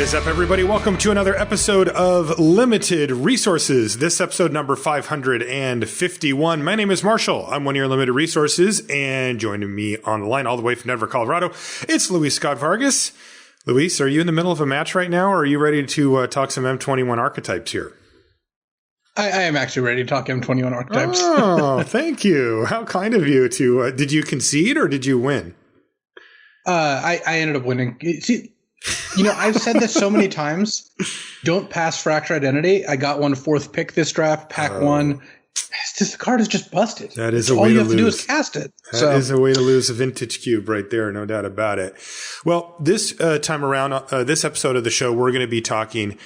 is up, everybody? Welcome to another episode of Limited Resources. This episode number 551. My name is Marshall. I'm one of your Limited Resources, and joining me on the line all the way from Denver, Colorado, it's Luis Scott-Vargas. Luis, are you in the middle of a match right now, or are you ready to talk some M21 archetypes here? I am actually ready to talk M21 archetypes. Oh, thank you. How kind of you to... did you concede or did you win? I ended up winning. See, I've said this so many times. Don't pass Fracture Identity. I got one fourth pick this draft, pack one. The card is just busted. That is a way to lose. All you have to do is cast it. That is a way to lose a vintage cube right there, no doubt about it. Well, this time around, this episode of the show, we're going to be talking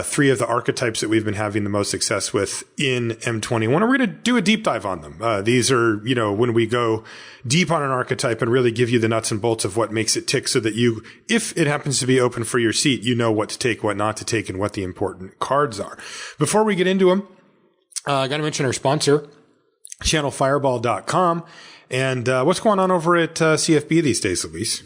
three of the archetypes that we've been having the most success with in M21, and we're going to do a deep dive on them. These are, when we go deep on an archetype and really give you the nuts and bolts of what makes it tick so that you, if it happens to be open for your seat, you know what to take, what not to take, and what the important cards are. Before we get into them, I got to mention our sponsor, channelfireball.com. And what's going on over at CFB these days, Luis?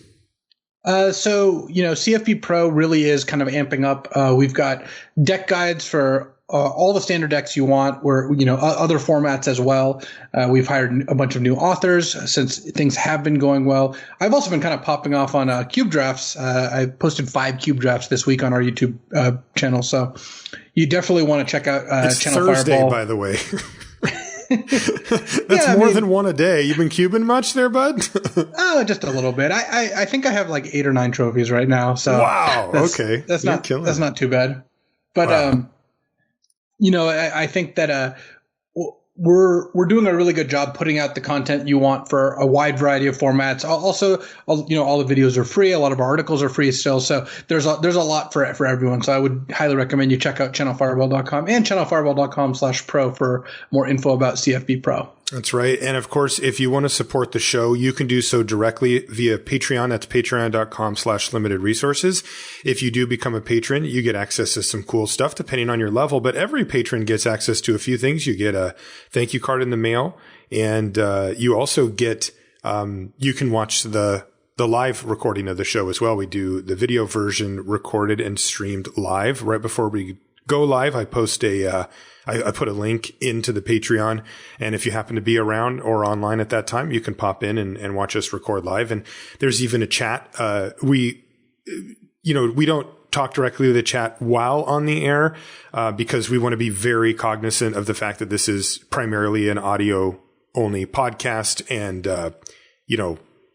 CFB Pro really is kind of amping up. We've got deck guides for all the standard decks you want. We're, other formats as well. We've hired a bunch of new authors since things have been going well. I've also been kind of popping off on cube drafts. I posted 5 cube drafts this week on our YouTube channel. So you definitely want to check out it's Channel Thursday, Fireball. By the way. That's more than one a day. You been cubing much there, bud? Oh, just a little bit. I think I have like 8 or 9 trophies right now. So wow. Okay. That's not too bad. But wow. I think that we're doing a really good job putting out the content you want for a wide variety of formats. Also, all the videos are free. A lot of our articles are free still. So there's a lot for everyone. So I would highly recommend you check out channelfireball.com and channelfireball.com/pro for more info about CFB Pro. That's right. And of course, if you want to support the show, you can do so directly via Patreon. That's patreon.com/limited resources. If you do become a patron, you get access to some cool stuff depending on your level. But every patron gets access to a few things. You get a thank you card in the mail, and you also get you can watch the live recording of the show as well. We do the video version recorded and streamed live. Right before we go live, I post I put a link into the Patreon, and if you happen to be around or online at that time, you can pop in and watch us record live. And there's even a chat. We don't talk directly to the chat while on the air, because we want to be very cognizant of the fact that this is primarily an audio only podcast. And,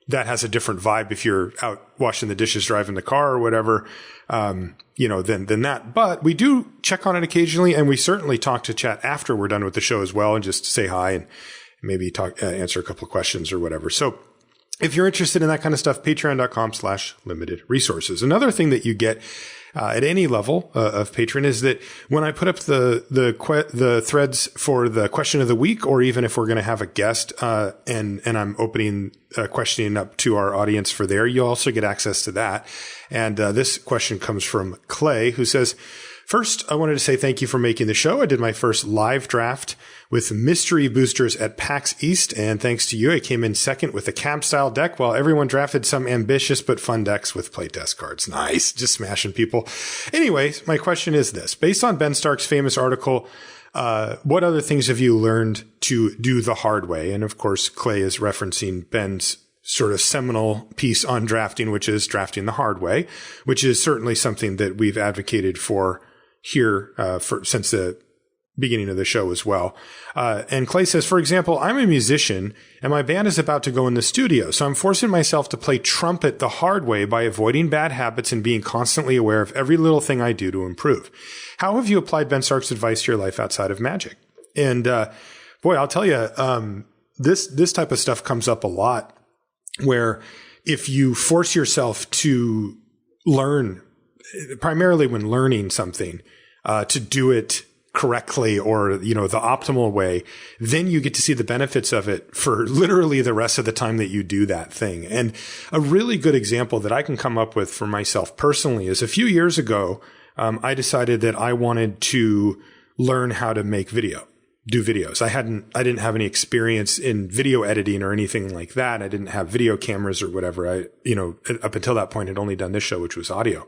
that has a different vibe if you're out washing the dishes, driving the car or whatever, than that. But we do check on it occasionally, and we certainly talk to chat after we're done with the show as well, and just say hi and maybe answer a couple of questions or whatever. So if you're interested in that kind of stuff, patreon.com/limited resources. Another thing that you get at any level of patron is that when I put up the threads for the question of the week, or even if we're going to have a guest, and I'm opening questioning up to our audience for there, you'll also get access to that. And this question comes from Clay, who says, "First, I wanted to say thank you for making the show. I did my first live draft with mystery boosters at PAX East, and thanks to you, I came in second with a cab-style deck while everyone drafted some ambitious but fun decks with playtest cards." Nice. Just smashing people. Anyways, my question is this. Based on Ben Stark's famous article, what other things have you learned to do the hard way? And of course, Clay is referencing Ben's sort of seminal piece on drafting, which is drafting the hard way, which is certainly something that we've advocated for here since the beginning of the show as well. And Clay says, "For example, I'm a musician and my band is about to go in the studio, so I'm forcing myself to play trumpet the hard way by avoiding bad habits and being constantly aware of every little thing I do to improve. How have you applied Ben Stark's advice to your life outside of Magic?" And boy, I'll tell you, this type of stuff comes up a lot, where if you force yourself to learn, primarily when learning something, to do it correctly or, the optimal way, then you get to see the benefits of it for literally the rest of the time that you do that thing. And a really good example that I can come up with for myself personally is a few years ago, I decided that I wanted to learn how to do videos. I didn't have any experience in video editing or anything like that. I didn't have video cameras or whatever. Up until that point, I'd only done this show, which was audio.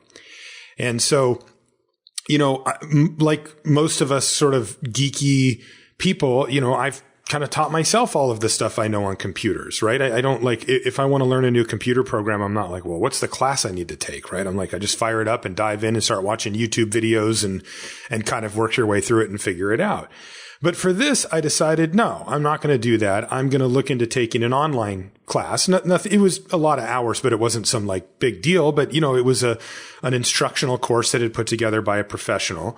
And so, like most of us sort of geeky people, I've kind of taught myself all of the stuff I know on computers, right? I don't like, if I want to learn a new computer program, I'm not like, well, what's the class I need to take, right? I'm like, I just fire it up and dive in and start watching YouTube videos and kind of work your way through it and figure it out. But for this, I decided, no, I'm not going to do that. I'm going to look into taking an online class. Nothing, it was a lot of hours, but it wasn't some like big deal. But, it was an instructional course that had put together by a professional.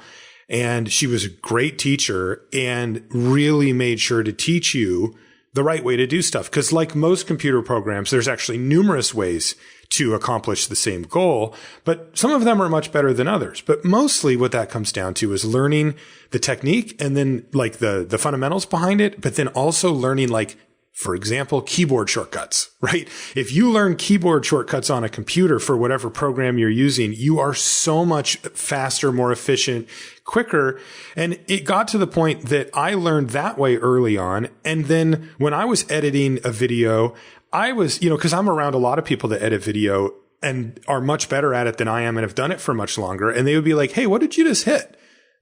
And she was a great teacher and really made sure to teach you the right way to do stuff. Because like most computer programs, there's actually numerous ways to accomplish the same goal, but some of them are much better than others. But mostly what that comes down to is learning the technique and then like the fundamentals behind it, but then also learning like, for example, keyboard shortcuts, right? If you learn keyboard shortcuts on a computer for whatever program you're using, you are so much faster, more efficient, quicker. And it got to the point that I learned that way early on. And then when I was editing a video, I was, because I'm around a lot of people that edit video and are much better at it than I am and have done it for much longer. And they would be like, hey, what did you just hit?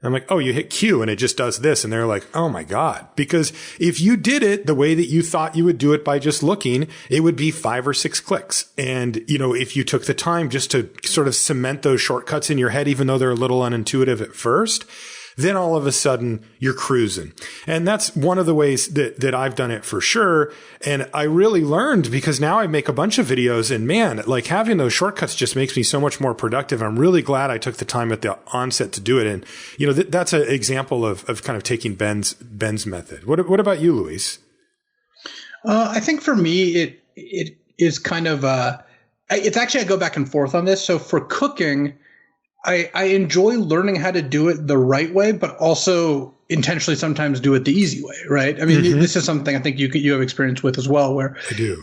I'm like, oh, you hit Q and it just does this. And they're like, oh my God. Because if you did it the way that you thought you would do it by just looking, it would be 5 or 6 clicks. And, if you took the time just to sort of cement those shortcuts in your head, even though they're a little unintuitive at first, then all of a sudden you're cruising. And that's one of the ways that I've done it for sure. And I really learned because now I make a bunch of videos and man, like having those shortcuts just makes me so much more productive. I'm really glad I took the time at the onset to do it. And, that's an example of kind of taking Ben's method. What about you, Luis? I think for me, it is kind of, it's actually, I go back and forth on this. So for cooking, I enjoy learning how to do it the right way, but also intentionally sometimes do it the easy way, right? I mean, this is something I think you have experience with as well, where I do.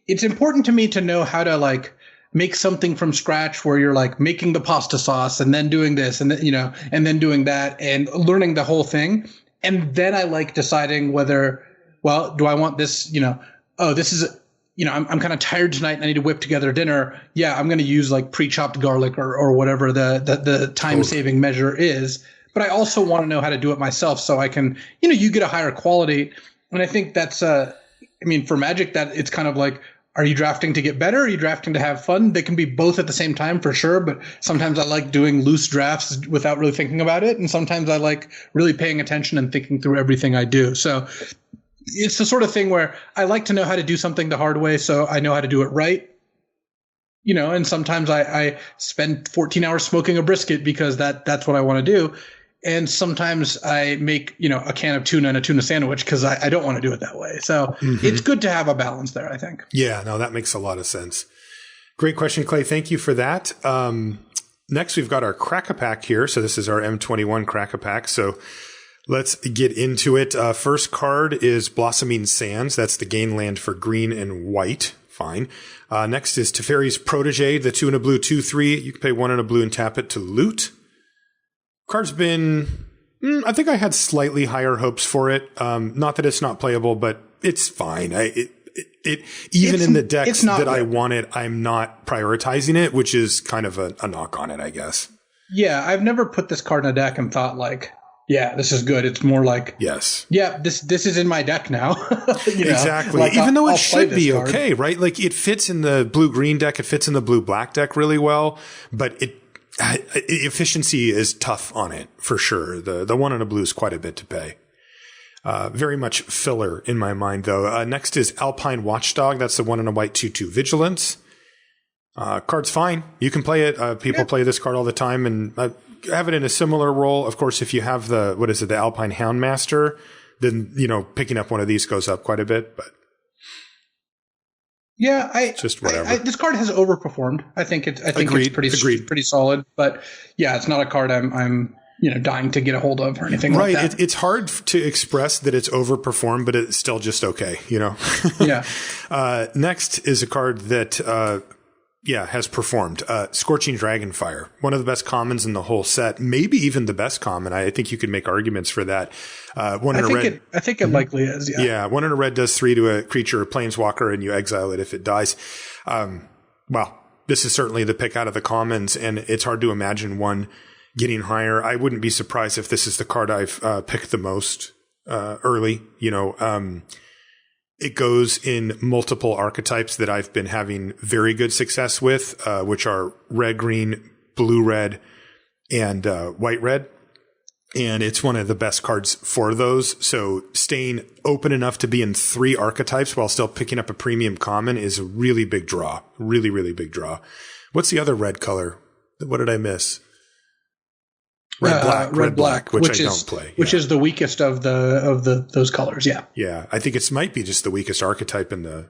It's important to me to know how to like make something from scratch where you're like making the pasta sauce and then doing this and then, and then doing that and learning the whole thing. And then I like deciding whether, well, do I want this, this is I'm kind of tired tonight and I need to whip together dinner. Yeah, I'm going to use like pre-chopped garlic or whatever the time-saving measure is. But I also want to know how to do it myself so I can, you get a higher quality. And I think that's, for Magic, that it's kind of like, are you drafting to get better? Are you drafting to have fun? They can be both at the same time for sure. But sometimes I like doing loose drafts without really thinking about it. And sometimes I like really paying attention and thinking through everything I do. So it's the sort of thing where I like to know how to do something the hard way so I know how to do it right. And sometimes I spend 14 hours smoking a brisket because that's what I want to do. And sometimes I make, a can of tuna and a tuna sandwich because I don't want to do it that way. So it's good to have a balance there, I think. Yeah, no, that makes a lot of sense. Great question, Clay. Thank you for that. Next, we've got our Crack-A-Pack here. So this is our M21 Crack-A-Pack. So let's get into it. First card is Blossoming Sands. That's the gain land for green and white. Fine. Next is Teferi's Protege, the 2 and a blue, 2/3. You can pay 1 and a blue and tap it to loot. Card's been, I think I had slightly higher hopes for it. Not that it's not playable, but it's fine. Even in the decks that I wanted, I'm not prioritizing it, which is kind of a knock on it, I guess. Yeah, I've never put this card in a deck and thought like, yeah, this is good. It's more like, yes, yeah, this is in my deck now. Exactly. Like even though it should be okay, right? Like it fits in the blue-green deck. It fits in the blue-black deck really well, but efficiency is tough on it for sure. The 1 and a blue is quite a bit to pay. Very much filler in my mind though. Next is Alpine Watchdog. That's the 1 and a white 2/2 Vigilance. Card's fine. You can play it. People play this card all the time and have it in a similar role. Of course, if you have the Alpine Houndmaster, then, picking up one of these goes up quite a bit, but. Yeah, just whatever. This card has overperformed. I think it's pretty solid, but yeah, it's not a card I'm dying to get a hold of or anything like that. Right. It's hard to express that it's overperformed, but it's still just okay, Yeah. Next is a card that, has performed. Scorching Dragonfire, one of the best commons in the whole set, maybe even the best common. I think you could make arguments for that. One in a red. I think it likely is. Yeah. Yeah. 1 in a red does 3 to a creature or planeswalker, and you exile it if it dies. this is certainly the pick out of the commons, and it's hard to imagine one getting higher. I wouldn't be surprised if this is the card I've picked the most early. It goes in multiple archetypes that I've been having very good success with, which are red-green, blue-red, and white-red. And it's one of the best cards for those. So staying open enough to be in 3 archetypes while still picking up a premium common is a really big draw. Really, really big draw. What's the other red color? What did I miss? Red black, which I don't play. Which is the weakest of those colors. Yeah. Yeah. I think it might be just the weakest archetype in the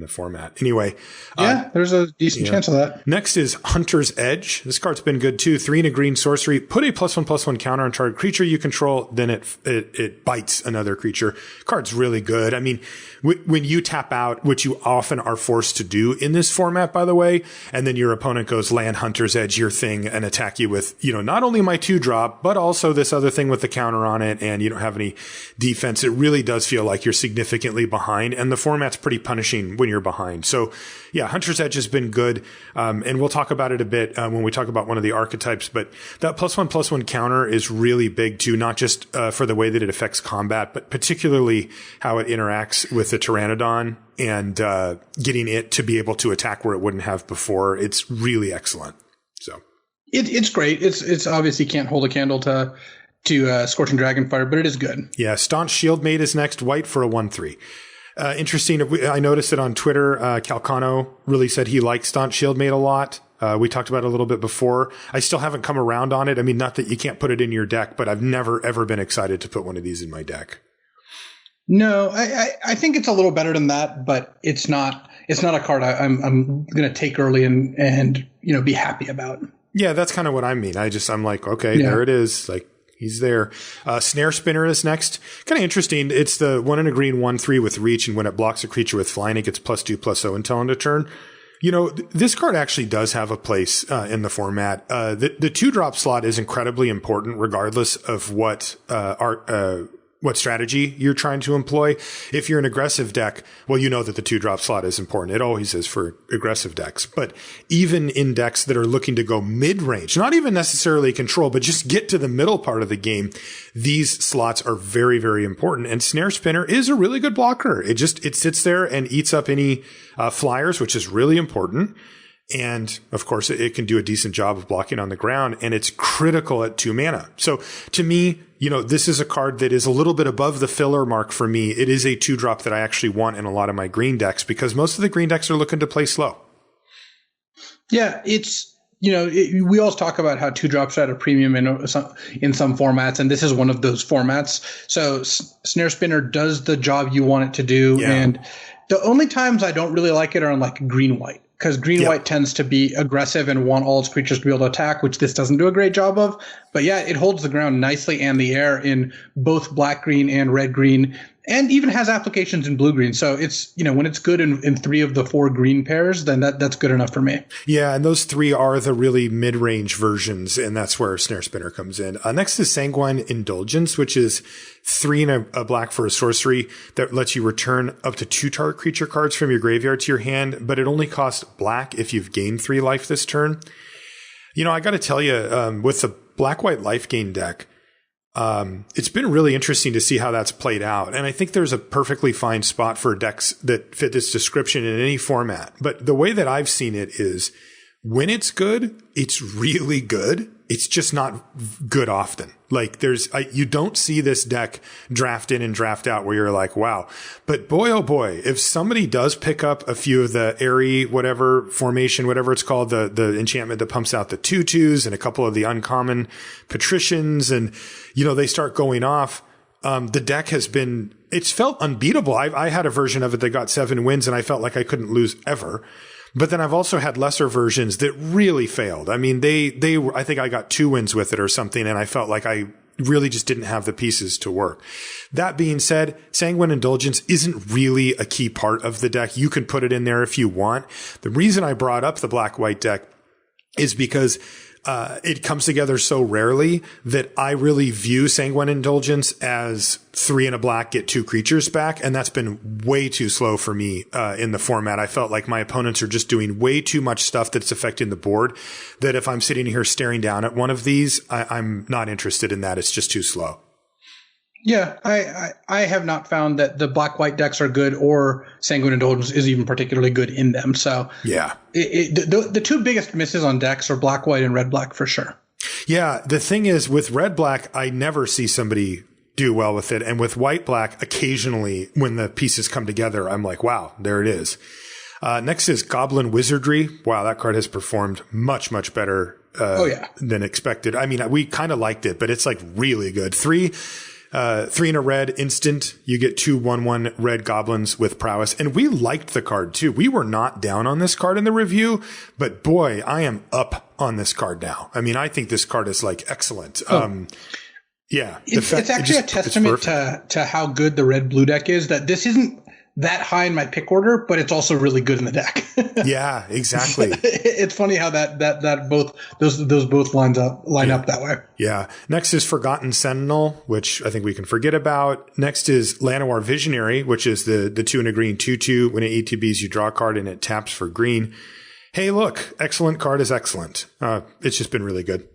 format. Anyway. Yeah, there's a decent chance of that. Next is Hunter's Edge. This card's been good too. 3 and a green sorcery. Put a +1/+1 counter on target creature you control, then it bites another creature. Card's really good. I mean, when you tap out, which you often are forced to do in this format, by the way, and then your opponent goes land Hunter's Edge, your thing, and attack you with, not only my 2-drop, but also this other thing with the counter on it, and you don't have any defense. It really does feel like you're significantly behind, and the format's pretty punishing when you're behind. So yeah, Hunter's Edge has been good. And we'll talk about it a bit when we talk about one of the archetypes, but that +1/+1 counter is really big too, not just for the way that it affects combat, but particularly how it interacts with the Pteranodon and getting it to be able to attack where it wouldn't have before. It's really excellent. So it's great. It's obviously can't hold a candle to Scorching Dragonfire, but it is good. Yeah, Staunch Shieldmate is next, white for a 1/3. Interesting. I noticed it on Twitter. Calcano really said he liked Staunch Shieldmate a lot. We talked about it a little bit before. I still haven't come around on it. I mean, not that you can't put it in your deck, but I've never, ever been excited to put one of these in my deck. No, I think it's a little better than that, but it's not a card I'm going to take early and be happy about. Yeah, that's kind of what I mean. I'm like, okay, there it is. Like, he's there. Snare Spinner is next. Kind of interesting. It's the 1 and a green 1/3 with reach, and when it blocks a creature with flying, it gets +2/+0 until end of turn. This card actually does have a place in the format. The 2-drop slot is incredibly important, regardless of what strategy you're trying to employ. If you're an aggressive deck, well, you know that the 2-drop slot is important. It always is for aggressive decks. But even in decks that are looking to go mid-range, not even necessarily control, but just get to the middle part of the game, these slots are very, very important. And Snare Spinner is a really good blocker. It sits there and eats up any flyers, which is really important. And of course, it can do a decent job of blocking on the ground, and it's critical at 2 mana. So to me, this is a card that is a little bit above the filler mark for me. It is a 2-drop that I actually want in a lot of my green decks because most of the green decks are looking to play slow. Yeah, it's, we always talk about how 2-drops are at a premium in some formats, and this is one of those formats. So Snare Spinner does the job you want it to do. Yeah. And the only times I don't really like it are on like green-white. Because green-white tends to be aggressive and want all its creatures to be able to attack, which this doesn't do a great job of. But yeah, it holds the ground nicely and the air in both black-green and red-green, and even has applications in blue-green. So it's, when it's good in 3 of the 4 green pairs, then that's good enough for me. Yeah, and those 3 are the really mid-range versions, and that's where Snare Spinner comes in. Next is Sanguine Indulgence, which is 3 and a black for a sorcery that lets you return up to 2 target creature cards from your graveyard to your hand, but it only costs black if you've gained 3 life this turn. I got to tell you, with the black-white life gain deck, it's been really interesting to see how that's played out. And I think there's a perfectly fine spot for decks that fit this description in any format. But the way that I've seen it is when it's good, it's really good. It's just not good often. Like you don't see this deck draft in and draft out where you're like, wow. But boy, oh boy, if somebody does pick up a few of the airy, whatever formation, whatever it's called, the enchantment that pumps out the 2/2s and a couple of the uncommon patricians, and, they start going off, the deck it's felt unbeatable. I had a version of it that got 7 wins and I felt like I couldn't lose ever. But then I've also had lesser versions that really failed. I mean, I think I got 2 wins with it or something, and I felt like I really just didn't have the pieces to work. That being said, Sanguine Indulgence isn't really a key part of the deck. You can put it in there if you want. The reason I brought up the black-white deck is because it comes together so rarely that I really view Sanguine Indulgence as 3 and a black, get 2 creatures back. And that's been way too slow for me in the format. I felt like my opponents are just doing way too much stuff that's affecting the board, that if I'm sitting here staring down at one of these, I'm not interested in that. It's just too slow. Yeah, I have not found that the black-white decks are good or Sanguine Indulgence is even particularly good in them. So yeah, the 2 biggest misses on decks are black-white and red-black for sure. Yeah, the thing is with red-black, I never see somebody do well with it. And with white-black, occasionally when the pieces come together, I'm like, wow, there it is. Next is Goblin Wizardry. Wow, that card has performed much, much better than expected. I mean, we kind of liked it, but it's like really good. 3 in a red instant, you get 2 1/1 red goblins with prowess. And we liked the card too. We were not down on this card in the review, but boy, I am up on this card now. I mean, I think this card is like excellent. Yeah. It's actually a testament to how good the red blue deck is, that this isn't that high in my pick order, but it's also really good in the deck. Yeah, exactly. It's funny how that both those both line up that way. Yeah. Next is Forgotten Sentinel, which I think we can forget about. Next is Llanowar Visionary, which is the 2 and a green 2/2. When it ETBs, you draw a card and it taps for green. Hey, look, excellent card is excellent. It's just been really good.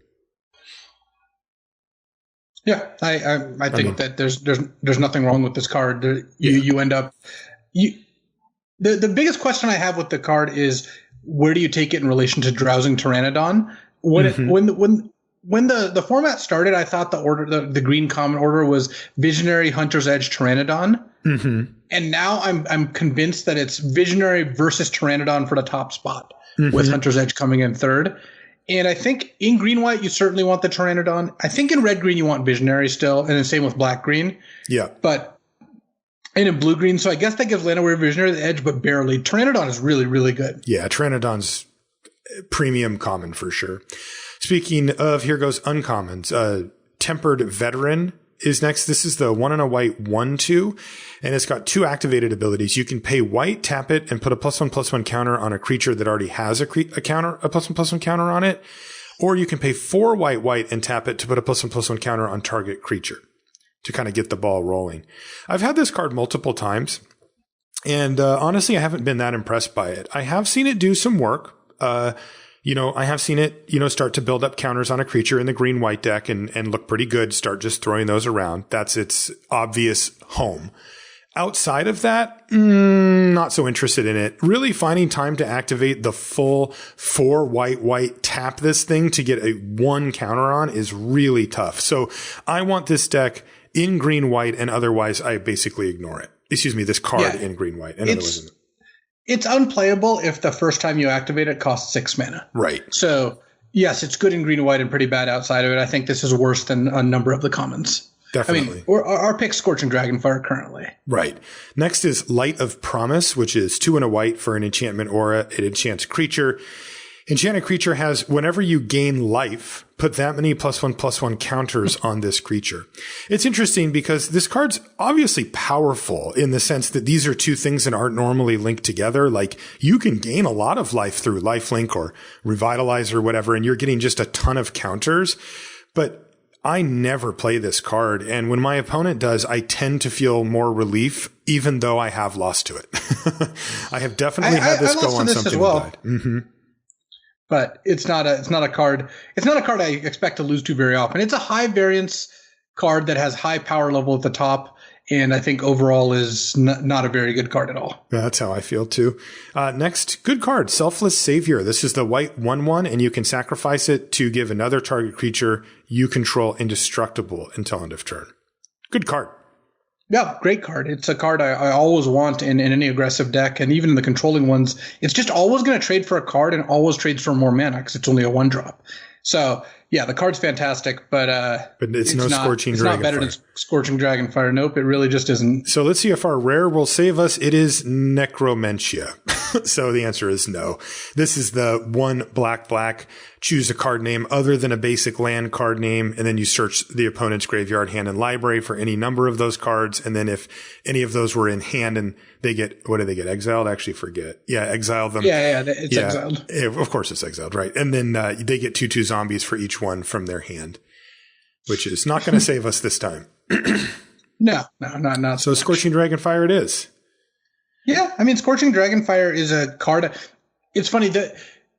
Yeah, I think that there's nothing wrong with this card. You end up the biggest question I have with the card is, where do you take it in relation to Drowsing Pteranodon? When the format started, I thought the green common order was Visionary, Hunter's Edge, Pteranodon. Mm-hmm. And now I'm convinced that it's Visionary versus Pteranodon for the top spot, with Hunter's Edge coming in third. And I think in green-white, you certainly want the Pteranodon. I think in red-green, you want Visionary still, and the same with black-green. Yeah. And in blue-green, so I guess that gives Llanowar Visionary the edge, but barely. Pteranodon is really, really good. Yeah, Pteranodon's premium common for sure. Speaking of, here goes uncommons. Tempered Veteran is next. This is the 1 and a white 1/2, and it's got 2 activated abilities. You can pay white, tap it, and put a +1/+1 counter on a creature that already has a +1/+1 counter on it. Or you can pay 4 white, and tap it to put a +1/+1 counter on target creature to kind of get the ball rolling. I've had this card multiple times, and honestly, I haven't been that impressed by it. I have seen it do some work. I have seen it, start to build up counters on a creature in the green-white deck and look pretty good. Start just throwing those around. That's its obvious home. Outside of that, not so interested in it. Really finding time to activate the full 4 white, tap this thing to get a 1 counter on is really tough. So I want this deck in green-white, and otherwise I basically ignore it. Excuse me, this card in green-white. And otherwise it's unplayable if the first time you activate it costs 6 mana. Right. So, yes, it's good in green and white and pretty bad outside of it. I think this is worse than a number of the commons. Definitely. I mean, our pick's Scorching Dragonfire currently. Right. Next is Light of Promise, which is 2 and a white for an enchantment aura. It enchants creature. Enchanted creature has, whenever you gain life, put that many +1/+1 counters on this creature. It's interesting because this card's obviously powerful in the sense that these are 2 things that aren't normally linked together. Like, you can gain a lot of life through lifelink or revitalize or whatever, and you're getting just a ton of counters. But I never play this card, and when my opponent does, I tend to feel more relief, even though I have lost to it. I have definitely had this go on something as well. bad. Mm-hmm. But it's not a card I expect to lose to very often. It's a high variance card that has high power level at the top, and I think overall is not a very good card at all. Yeah, that's how I feel too. Next, good card, Selfless Savior. This is the white 1/1, and you can sacrifice it to give another target creature you control indestructible until end of turn. Good card. Yeah, great card. It's a card I always want in any aggressive deck, and even in the controlling ones. It's just always going to trade for a card and always trades for more mana because it's only a 1-drop. So, yeah, the card's fantastic, but it's no Scorching Dragonfire. It's not better than Scorching Dragonfire. Nope, it really just isn't. So let's see if our rare will save us. It is Necromentia. So the answer is no. This is the 1 black choose a card name other than a basic land card name, and then you search the opponent's graveyard, hand, and library for any number of those cards. And then if any of those were in hand and they get, what do they get? Exiled? I actually forget. Yeah, exile them. It's exiled. Of course it's exiled, right? And then they get 2/2 zombies for each one from their hand, which is not going to save us this time. No, not so Scorching Dragonfire it is. Yeah, I mean, Scorching Dragonfire is a card. It's funny that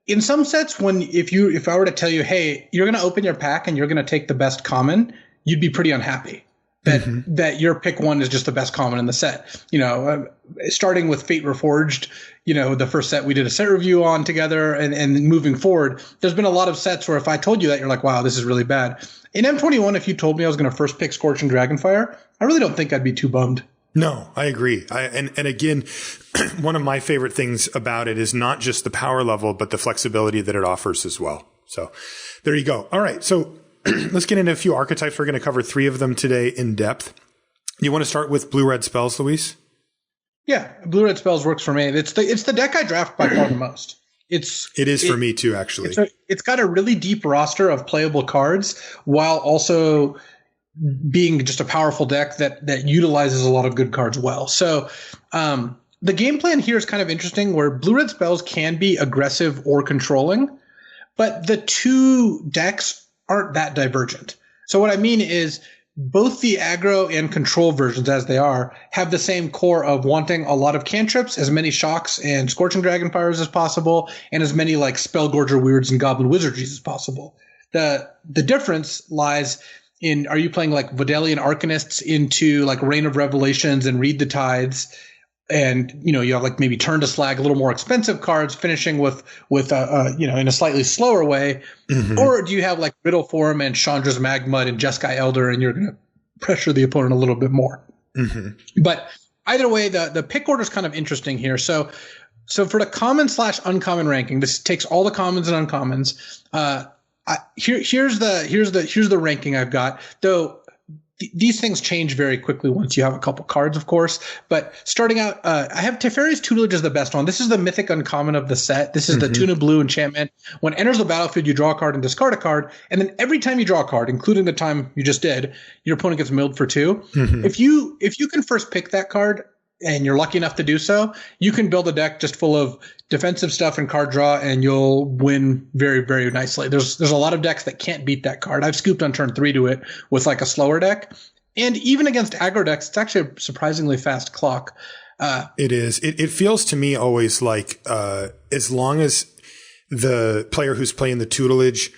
in some sets, if I were to tell you, hey, you're going to open your pack and you're going to take the best common, you'd be pretty unhappy that your pick one is just the best common in the set. You know, starting with Fate Reforged, you know, the first set we did a set review on together, and moving forward, there's been a lot of sets where if I told you that, you're like, wow, this is really bad. In M21, if you told me I was going to first pick Scorching Dragonfire, I really don't think I'd be too bummed. No, I agree. And again, one of my favorite things about it is not just the power level, but the flexibility that it offers as well. So there you go. All right. So let's get into a few archetypes. We're going to cover 3 of them today in depth. You want to start with blue-red spells, Luis? Yeah, blue-red spells works for me. It's the deck I draft by far the most. It is for me too, actually. It's got a really deep roster of playable cards while also being just a powerful deck that utilizes a lot of good cards well. So the game plan here is kind of interesting, where blue-red spells can be aggressive or controlling, but the 2 decks aren't that divergent. So what I mean is both the aggro and control versions, as they are, have the same core of wanting a lot of cantrips, as many shocks and Scorching Dragonfires as possible, and as many like Spellgorger Weirds and Goblin Wizardries as possible. The difference lies in, are you playing like Vodalian Arcanists into like Reign of Revelations and Read the Tides, and you know you have like maybe Turn to Slag, a little more expensive cards, finishing with you know, in a slightly slower way, or do you have like Riddle Form and Chandra's Magmud and Jeskai Elder, and you're going to pressure the opponent a little bit more? But either way, the pick order is kind of interesting here. So for the common/uncommon ranking, this takes all the commons and uncommons. Here's the ranking I've got, though these things change very quickly once you have a couple cards, of course. But starting out, I have Teferi's Tutelage is the best one. This is the mythic uncommon of the set. This is the Tuna Blue enchantment. When it enters the battlefield, you draw a card and discard a card, and then every time you draw a card, including the time you just did, your opponent gets milled for 2. If you can first pick that card, and you're lucky enough to do so, you can build a deck just full of defensive stuff and card draw, and you'll win very, very nicely. There's a lot of decks that can't beat that card. I've scooped on turn 3 to it with like a slower deck. And even against aggro decks, it's actually a surprisingly fast clock. It is. It feels to me always like as long as the player who's playing the tutelage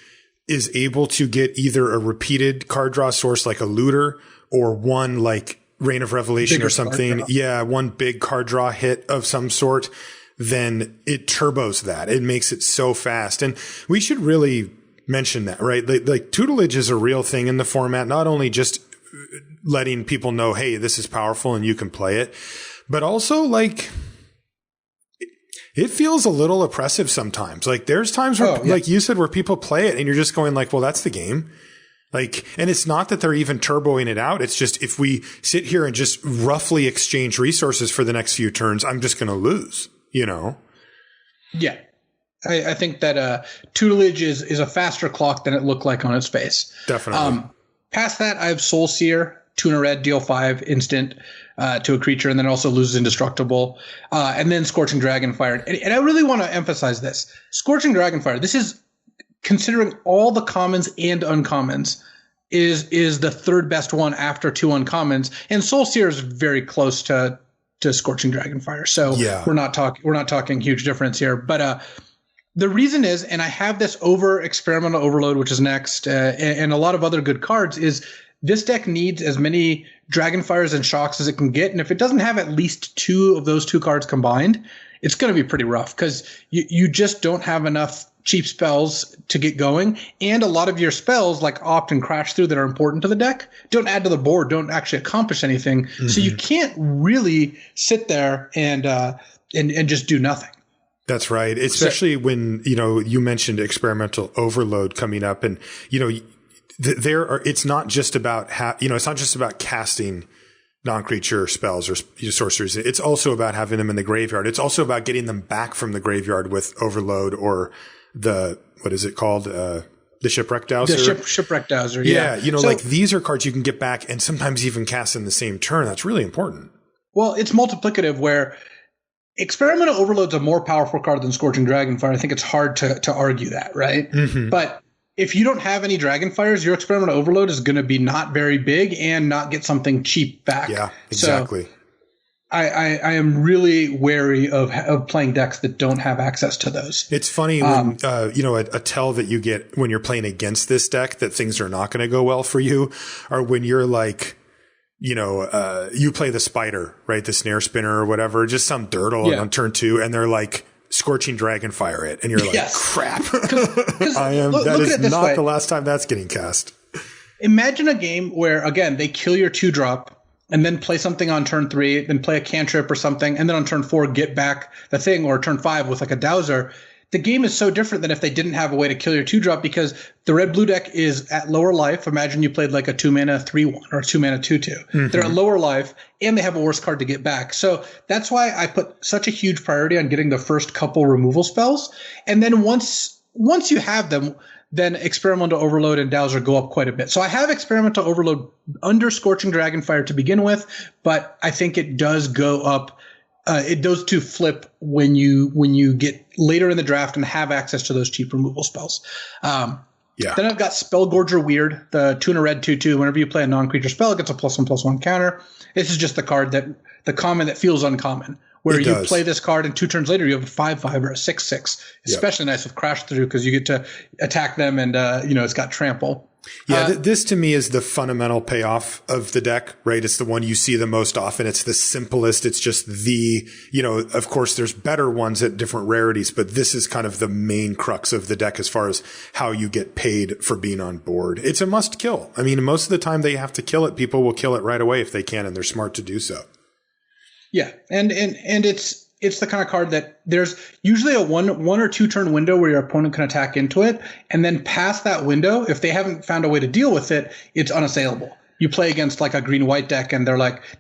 is able to get either a repeated card draw source like a looter, or one like Reign of Revelation or something. Yeah, one big card draw hit of some sort, then it turbos that. It makes it so fast. And we should really mention that, right? Like tutelage is a real thing in the format, not only just letting people know, hey, this is powerful and you can play it, but also like it feels a little oppressive sometimes. Like there's times where, like you said, where people play it and you're just going like, well, that's the game. Like, and it's not that they're even turboing it out. It's just, if we sit here and just roughly exchange resources for the next few turns, I'm just going to lose, you know? Yeah. I think that tutelage is a faster clock than it looked like on its face. Definitely. Past that, I have Soul Seer, Tuna Red, deal 5 instant to a creature, and then also loses indestructible. And then Scorching Dragonfire. And I really want to emphasize this. Scorching Dragonfire, this is, considering all the commons and uncommons, is the third best one after 2 uncommons, and Soul Seer is very close to Scorching Dragonfire. So we're not talking huge difference here. But the reason is, and I have this over Experimental Overload, which is next, and a lot of other good cards, is this deck needs as many Dragonfires and Shocks as it can get, and if it doesn't have at least 2 of those 2 cards combined, it's going to be pretty rough, because you just don't have enough cheap spells to get going, and a lot of your spells like Opt and Crash Through that are important to the deck don't add to the board, don't actually accomplish anything. So you can't really sit there and just do nothing. That's right. Especially when, you know, you mentioned Experimental Overload coming up, and, you know, it's not just about, it's not just about casting non-creature spells or sorceries. It's also about having them in the graveyard. It's also about getting them back from the graveyard with Overload or what is it called? The Shipwreck Dowser. The Shipwreck Dowser, yeah. You know, so, like these are cards you can get back and sometimes even cast in the same turn. That's really important. Well, it's multiplicative where Experimental Overload's a more powerful card than Scorching Dragonfire. I think it's hard to argue that, right? Mm-hmm. But if you don't have any Dragonfires, your Experimental Overload is going to be not very big and not get something cheap back. Yeah, exactly. So I am really wary of playing decks that don't have access to those. It's funny when, a tell that you get when you're playing against this deck that things are not going to go well for you, or when you're like, you play the spider, right? The snare spinner or whatever, just some dirtle on turn 2, and they're like Scorching Dragonfire it. And you're like, crap. That is not the last time that's getting cast. Imagine a game where, again, they kill your 2-drop and then play something on turn 3, then play a cantrip or something, and then on turn 4 get back the thing, or turn 5 with like a Dowser. The game is so different than if they didn't have a way to kill your 2-drop, because the red-blue deck is at lower life. Imagine you played like a 2-mana 3-1 or a 2-mana 2-2. Mm-hmm. They're at lower life, and they have a worse card to get back. So that's why I put such a huge priority on getting the first couple removal spells. And then once you have them, then Experimental Overload and Dowser go up quite a bit. So I have Experimental Overload under Scorching Dragonfire to begin with, but I think it does go up. Those two flip when you get later in the draft and have access to those cheap removal spells. Then I've got Spellgorger Weird, the 2 and a red 2/2. Whenever you play a non-creature spell, it gets a +1/+1 counter. This is just the card the common that feels uncommon, where you play this card and 2 turns later you have a 5/5 or a 6/6. Especially nice with Crash Through, because you get to attack them and it's got trample. Yeah, this to me is the fundamental payoff of the deck, right? It's the one you see the most often. It's the simplest. It's just of course there's better ones at different rarities, but this is kind of the main crux of the deck as far as how you get paid for being on board. It's a must kill. I mean, most of the time they have to kill it. People will kill it right away if they can, and they're smart to do so. Yeah. And it's the kind of card that there's usually a one or 2 turn window where your opponent can attack into it. And then past that window, if they haven't found a way to deal with it, it's unassailable. You play against like a green-white deck and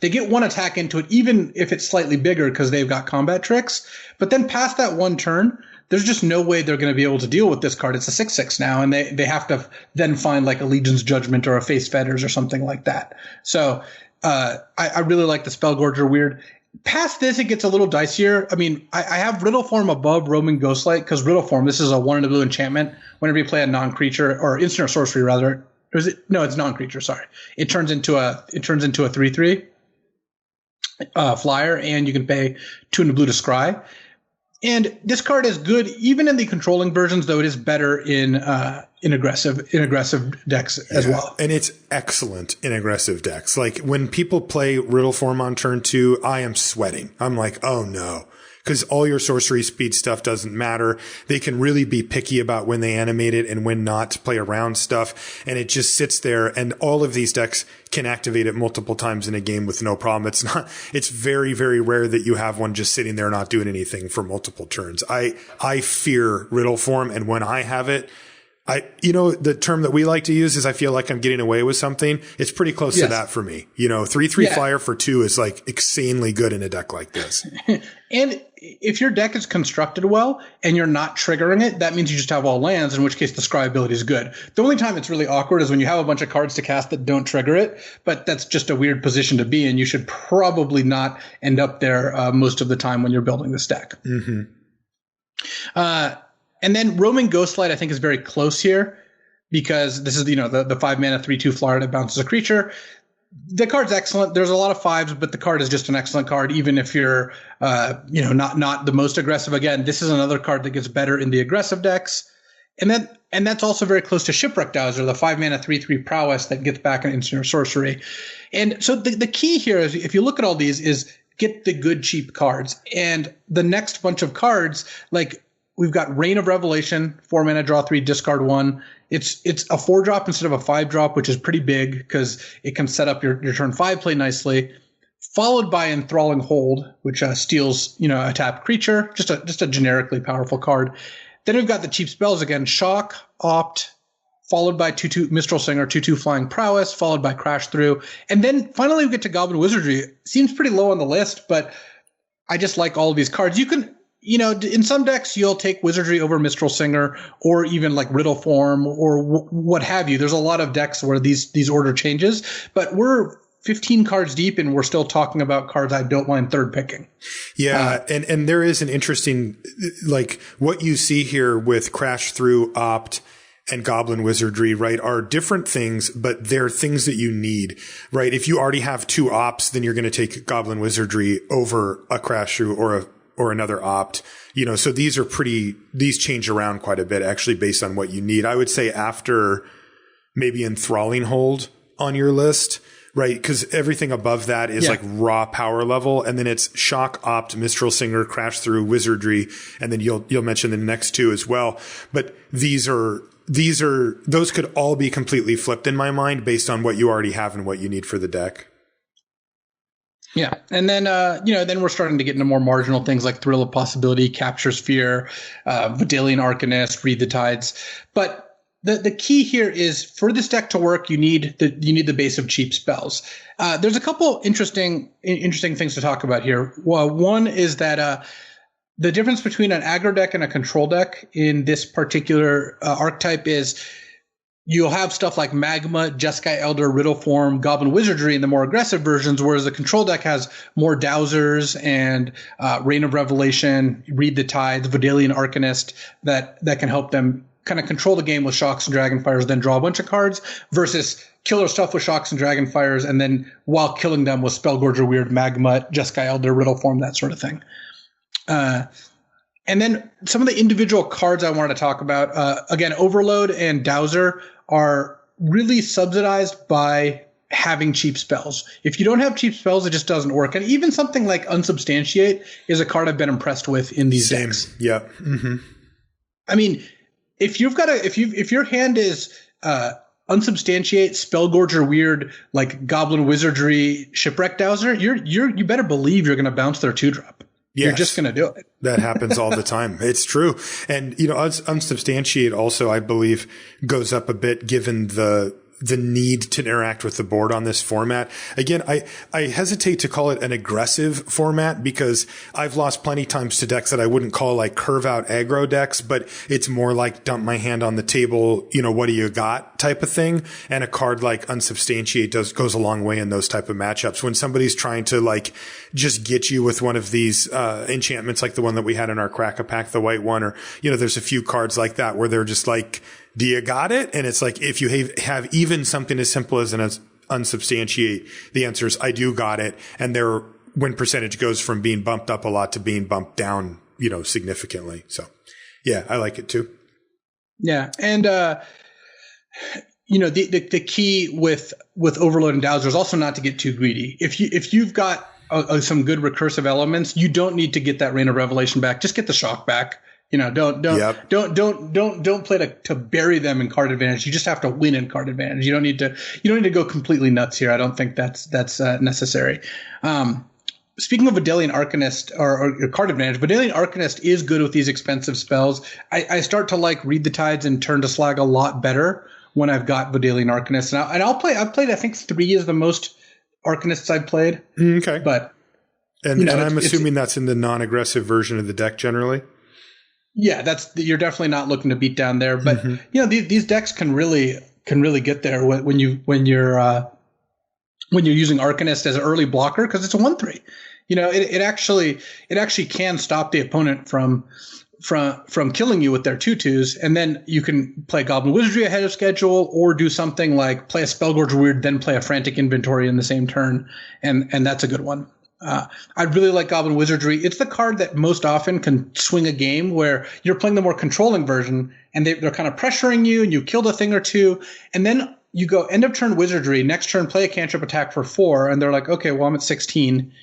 they get 1 attack into it, even if it's slightly bigger because they've got combat tricks. But then past that 1 turn, there's just no way they're going to be able to deal with this card. It's a 6/6 now, and they have to then find like a Legion's Judgment or a Face Fetters or something like that. So I really like the Spellgorger Weird. Past this, it gets a little dicier. I mean, I have Riddle Form above Roaming Ghostlight, because Riddle Form, this is a 1 and a blue enchantment. Whenever you play a non-creature, or instant or sorcery rather, or is it? No, it's non-creature. Sorry, it turns into a 3/3 flyer, and you can pay 2 and a blue to scry. And this card is good even in the controlling versions, though it is better in aggressive decks as well. And it's excellent in aggressive decks. Like when people play Riddle Form on turn 2, I am sweating. I'm like, oh no. Because all your sorcery speed stuff doesn't matter. They can really be picky about when they animate it and when not to play around stuff. And it just sits there, and all of these decks can activate it multiple times in a game with no problem. It's very, very rare that you have one just sitting there not doing anything for multiple turns. I fear Riddle Form, and when I have it, the term that we like to use is I feel like I'm getting away with something. It's pretty close to that for me. 3/3 flyer for 2 is like insanely good in a deck like this. And if your deck is constructed well and you're not triggering it, that means you just have all lands, in which case the scry ability is good. The only time it's really awkward is when you have a bunch of cards to cast that don't trigger it, but that's just a weird position to be in. You should probably not end up there most of the time when you're building this deck. Mm-hmm. And then Roaming Ghostlight, I think, is very close here, because this is, the 5-mana 3/2 flyer that bounces a creature. The card's excellent. There's a lot of 5s, but the card is just an excellent card, even if you're, not the most aggressive. Again, this is another card that gets better in the aggressive decks. And that's also very close to Shipwreck Dowser, the 5-mana 3/3 prowess that gets back an instant or sorcery. And so the key here is, if you look at all these, is get the good cheap cards. And the next bunch of cards, like, we've got Reign of Revelation, 4-mana, draw 3, discard 1. It's a 4-drop instead of a 5-drop, which is pretty big because it can set up your turn 5 play nicely. Followed by Enthralling Hold, which steals a tapped creature, just a generically powerful card. Then we've got the cheap spells again: Shock, Opt, followed by 2/2 Mistral Singer, 2/2 Flying Prowess, followed by Crash Through, and then finally we get to Goblin Wizardry. Seems pretty low on the list, but I just like all of these cards. in some decks, you'll take Wizardry over Mistral Singer or even like Riddle Form or what have you. There's a lot of decks where these order changes, but we're 15 cards deep and we're still talking about cards I don't mind third picking. Yeah. And there is an interesting, like what you see here with Crash Through, Opt, and Goblin Wizardry, right, are different things, but they're things that you need, right? If you already have 2 Opts, then you're going to take Goblin Wizardry over a Crash Through or another Opt, so these change around quite a bit actually based on what you need. I would say after maybe Enthralling Hold on your list, right? Because everything above that is like raw power level, and then it's Shock, Opt, Mistral Singer, Crash Through, Wizardry, and then you'll mention the next 2 as well. But those could all be completely flipped in my mind based on what you already have and what you need for the deck. Yeah. And then, then we're starting to get into more marginal things like Thrill of Possibility, Capture Sphere, Vidalian Arcanist, Read the Tides. But the key here is for this deck to work, you need the base of cheap spells. There's a couple interesting things to talk about here. Well, one is that, the difference between an aggro deck and a control deck in this particular archetype is you'll have stuff like Magma, Jeskai Elder, Riddle Form, Goblin Wizardry in the more aggressive versions, whereas the control deck has more Dowsers and Reign of Revelation, Read the Tides, Vidalian Arcanist that can help them kind of control the game with Shocks and Dragonfires, then draw a bunch of cards, versus killer stuff with Shocks and Dragonfires, and then while killing them with Spellgorger Weird, Magma, Jeskai Elder, Riddle Form, that sort of thing. And then some of the individual cards I wanted to talk about, again, Overload and Dowser are really subsidized by having cheap spells. If you don't have cheap spells, it just doesn't work. And even something like Unsubstantiate is a card I've been impressed with in these decks. Yeah. Mm-hmm. I mean, if your hand is Unsubstantiate, Spellgorger Weird, like Goblin Wizardry, Shipwreck Dowser, you better believe you're going to bounce their 2-drop. Yes. You're just going to do it. That happens all the time. It's true. And, Unsubstantiate also, I believe, goes up a bit given the need to interact with the board on this format. Again, I hesitate to call it an aggressive format because I've lost plenty times to decks that I wouldn't call like curve out aggro decks, but it's more like dump my hand on the table, what do you got type of thing. And a card like Unsubstantiate goes a long way in those type of matchups. When somebody's trying to like just get you with one of these enchantments like the one that we had in our Crack-a-Pack, the white one, or, there's a few cards like that where they're just like, do you got it? And it's like, if you have even something as simple as an Unsubstantiate, the answer is I do got it. And their win percentage goes from being bumped up a lot to being bumped down, significantly. So yeah, I like it too. Yeah. And, the key with Overload and Dowser is also not to get too greedy. If you've got some good recursive elements, you don't need to get that Reign of Revelation back. Just get the Shock back. Don't play to bury them in card advantage. You just have to win in card advantage. You don't need to go completely nuts here. I don't think that's necessary. Speaking of Vidalian Arcanist or card advantage, Vidalian Arcanist is good with these expensive spells. I start to like Read the Tides and Turn to Slag a lot better when I've got Vidalian Arcanist. And I've played I think 3 is the most Arcanists I've played. Okay, but and I'm assuming that's in the non-aggressive version of the deck generally. Yeah, you're definitely not looking to beat down there, but these decks can really get there when you're using Arcanist as an early blocker because it's a 1/3. It actually can stop the opponent from killing you with their 2/2s, and then you can play Goblin Wizardry ahead of schedule, or do something like play a Spellgorger Weird, then play a Frantic Inventory in the same turn, and that's a good one. I really like Goblin Wizardry. It's the card that most often can swing a game where you're playing the more controlling version and they're kind of pressuring you and you killed a thing or two. And then you go end of turn Wizardry, next turn play a cantrip attack for 4. And they're like, okay, well, I'm at 16.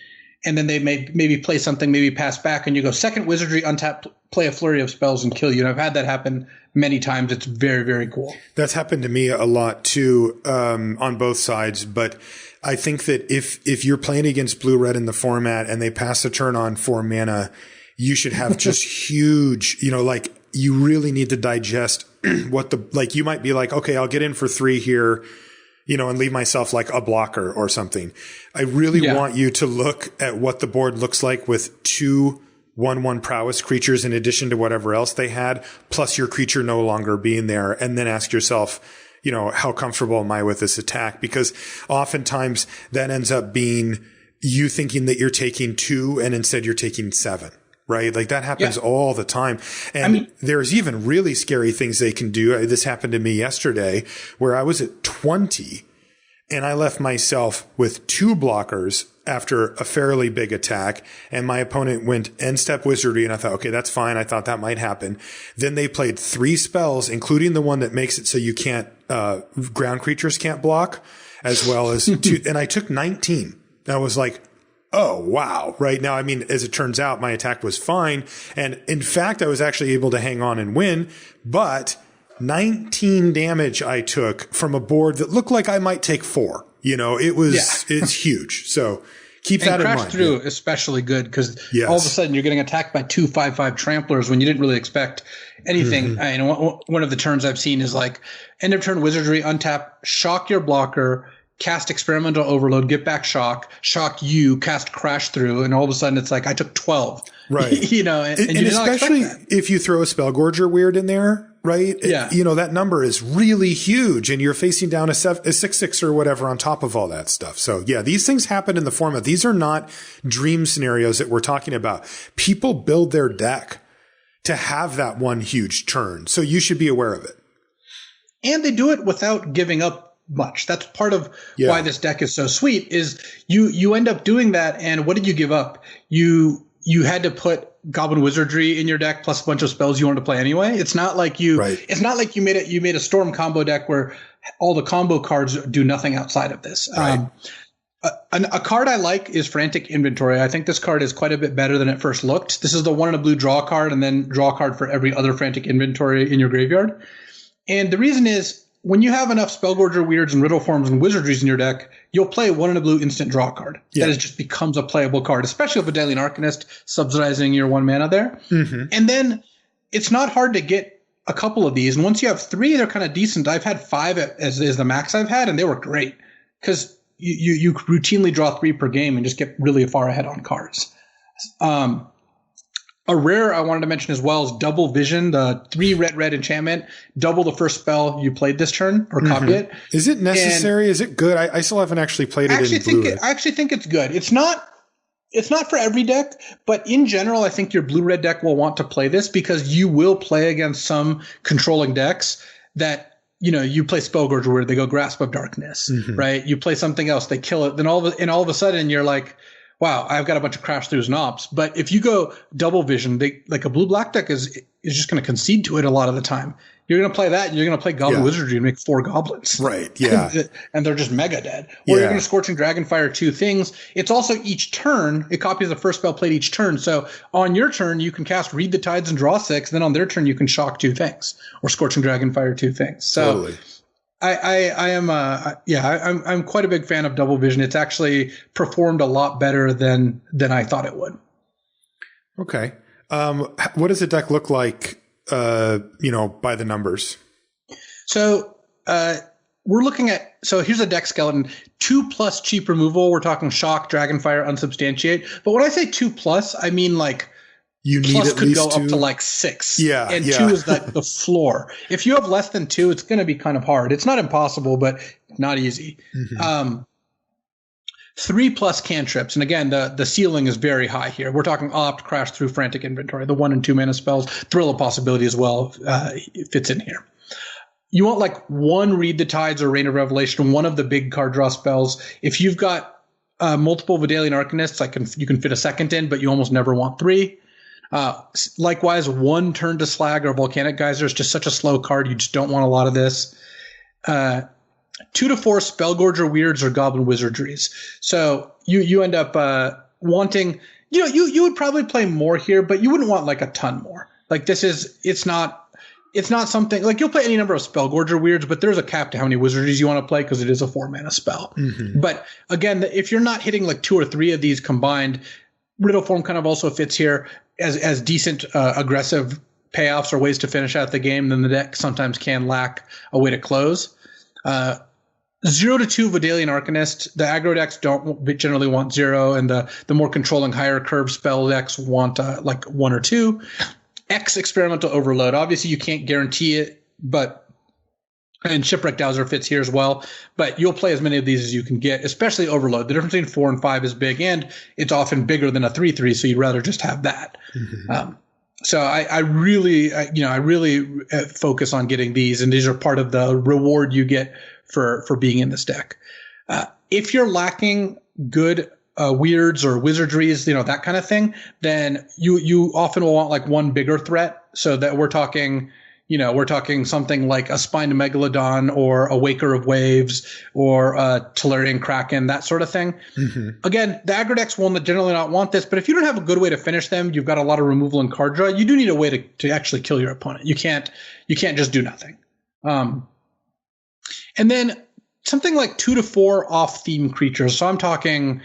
And then they maybe play something, maybe pass back, and you go second Wizardry, untap, play a flurry of spells and kill you. And I've had that happen many times. It's very, very cool. That's happened to me a lot too, on both sides. But I think that if you're playing against blue-red in the format and they pass a turn on 4 mana, you should have just huge, you really need to digest you might be like, okay, I'll get in for 3 here, and leave myself like a blocker or something. I really want you to look at what the board looks like with 2 1/1 prowess creatures in addition to whatever else they had, plus your creature no longer being there, and then ask yourself, how comfortable am I with this attack? Because oftentimes that ends up being you thinking that you're taking 2 and instead you're taking 7. Right? Like that happens all the time. And there's even really scary things they can do. This happened to me yesterday where I was at 20 and I left myself with 2 blockers after a fairly big attack. And my opponent went end step wizardry. And I thought, okay, that's fine. I thought that might happen. Then they played 3 spells, including the one that makes it so you can't, ground creatures can't block, as well as 2. And I took 19. I was like, oh, wow. Right now, as it turns out, my attack was fine. And in fact, I was actually able to hang on and win, but 19 damage I took from a board that looked like I might take 4. It's huge. So keep that in mind. Crash through especially good because all of a sudden you're getting attacked by 2 5/5 tramplers when you didn't really expect anything. One of the turns I've seen is like end of turn wizardry, untap, shock your blocker, cast experimental overload, get back shock you, cast crash through, and all of a sudden it's like I took 12. Right. and you did especially not expect that. If you throw a Spellgorger weird in there, right? Yeah. That number is really huge and you're facing down a 6/6 or whatever on top of all that stuff. So yeah, these things happen in the format. These are not dream scenarios that we're talking about. People build their deck to have that one huge turn. So you should be aware of it. And they do it without giving up much. That's part of why this deck is so sweet is you end up doing that. And what did you give up? You had to put Goblin Wizardry in your deck plus a bunch of spells you wanted to play anyway. It's not like it's not like you made a Storm combo deck where all the combo cards do nothing outside of this. Right. A card I like is Frantic Inventory. I think this card is quite a bit better than it first looked. This is the 1 in a blue draw card and then draw a card for every other Frantic Inventory in your graveyard. And the reason is when you have enough Spellgorger Weirds and Riddle Forms and Wizardries in your deck, you'll play 1 in a blue instant draw card. That just becomes a playable card, especially with Vidalia Arcanist subsidizing your 1 mana there. Mm-hmm. And then it's not hard to get a couple of these. And once you have 3, they're kind of decent. I've had 5 as the max I've had, and they were great because you routinely draw 3 per game and just get really far ahead on cards. A rare I wanted to mention as well is Double Vision, the 3 red enchantment, double the first spell you played this turn or copy it. Is it necessary? Is it good? I still haven't actually played it in blue. I actually think it's good. It's not for every deck, but in general, I think your blue-red deck will want to play this because you will play against some controlling decks that, you play Spellgorger where they go Grasp of Darkness, right? You play something else, they kill it. Then all of a sudden you're like, wow, I've got a bunch of crash throughs and ops. But if you go Double Vision, like a blue-black deck is just going to concede to it a lot of the time. You're going to play that, and you're going to play Goblin Wizardry and make 4 goblins. Right, yeah. And they're just mega dead. Or you're going to Scorching Dragonfire 2 things. It's also each turn, it copies the first spell played each turn. So on your turn, you can cast Read the Tides and draw 6. Then on their turn, you can shock 2 things. Or Scorching Dragonfire 2 things. So totally. I'm quite a big fan of Double Vision. It's actually performed a lot better than I thought it would. Okay. What does the deck look like, by the numbers? So, we're looking at, here's a deck skeleton, 2+ cheap removal. We're talking Shock, Dragonfire, Unsubstantiate. But when I say 2+, I mean like, you need plus at could least go 2. up to like 6. Yeah. And 2 is the floor. If you have less than 2, it's going to be kind of hard. It's not impossible, but not easy. Mm-hmm. 3+ cantrips. And again, the ceiling is very high here. We're talking Opt, Crash Through, Frantic Inventory. The 1 and 2 mana spells, Thrill of Possibility as well fits in here. You want like 1 Read the Tides or Rain of Revelation, one of the big card draw spells. If you've got multiple Vidalian Arcanists, you can fit a second in, but you almost never want 3. Likewise, 1 Turn to Slag or Volcanic Geyser is just such a slow card. You just don't want a lot of this. 2 to 4 Spellgorger Weirds or Goblin Wizardries. So you end up wanting, you would probably play more here, but you wouldn't want like a ton more. Like it's not something like you'll play any number of Spellgorger Weirds, but there's a cap to how many Wizardries you want to play because it is a 4 mana spell. Mm-hmm. But again, if you're not hitting like 2 or 3 of these combined, Riddle Form kind of also fits here as decent aggressive payoffs or ways to finish out the game. Then the deck sometimes can lack a way to close. 0 to 2 Vidalian Arcanist. The aggro decks don't generally want 0, and the more controlling higher curve spell decks want like 1 or 2. X Experimental Overload. Obviously, you can't guarantee it, and Shipwreck Dowser fits here as well. But you'll play as many of these as you can get, especially Overload. The difference between 4 and 5 is big, and it's often bigger than a 3/3, so you'd rather just have that. Mm-hmm. So I really focus on getting these, and these are part of the reward you get for being in this deck. If you're lacking good weirds or wizardries, that kind of thing, then you often will want like one bigger threat. So that we're talking something like a Spined Megalodon or a Waker of Waves or a Tellurian Kraken, that sort of thing. Mm-hmm. Again, the aggro decks will generally not want this, but if you don't have a good way to finish them, you've got a lot of removal and card draw, you do need a way to actually kill your opponent. You can't just do nothing. And then something like 2 to 4 off-theme creatures. So I'm talking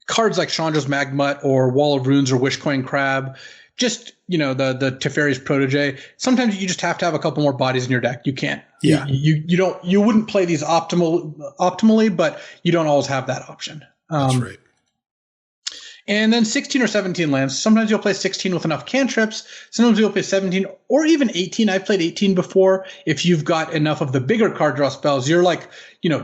cards like Chandra's Magmut or Wall of Runes or Wishcoin Crab. Just, the Teferi's Protege. Sometimes you just have to have a couple more bodies in your deck. You can't. Yeah. You wouldn't play these optimally, but you don't always have that option. That's right. And then 16 or 17 lands. Sometimes you'll play 16 with enough cantrips. Sometimes you'll play 17 or even 18. I've played 18 before. If you've got enough of the bigger card draw spells, you're like,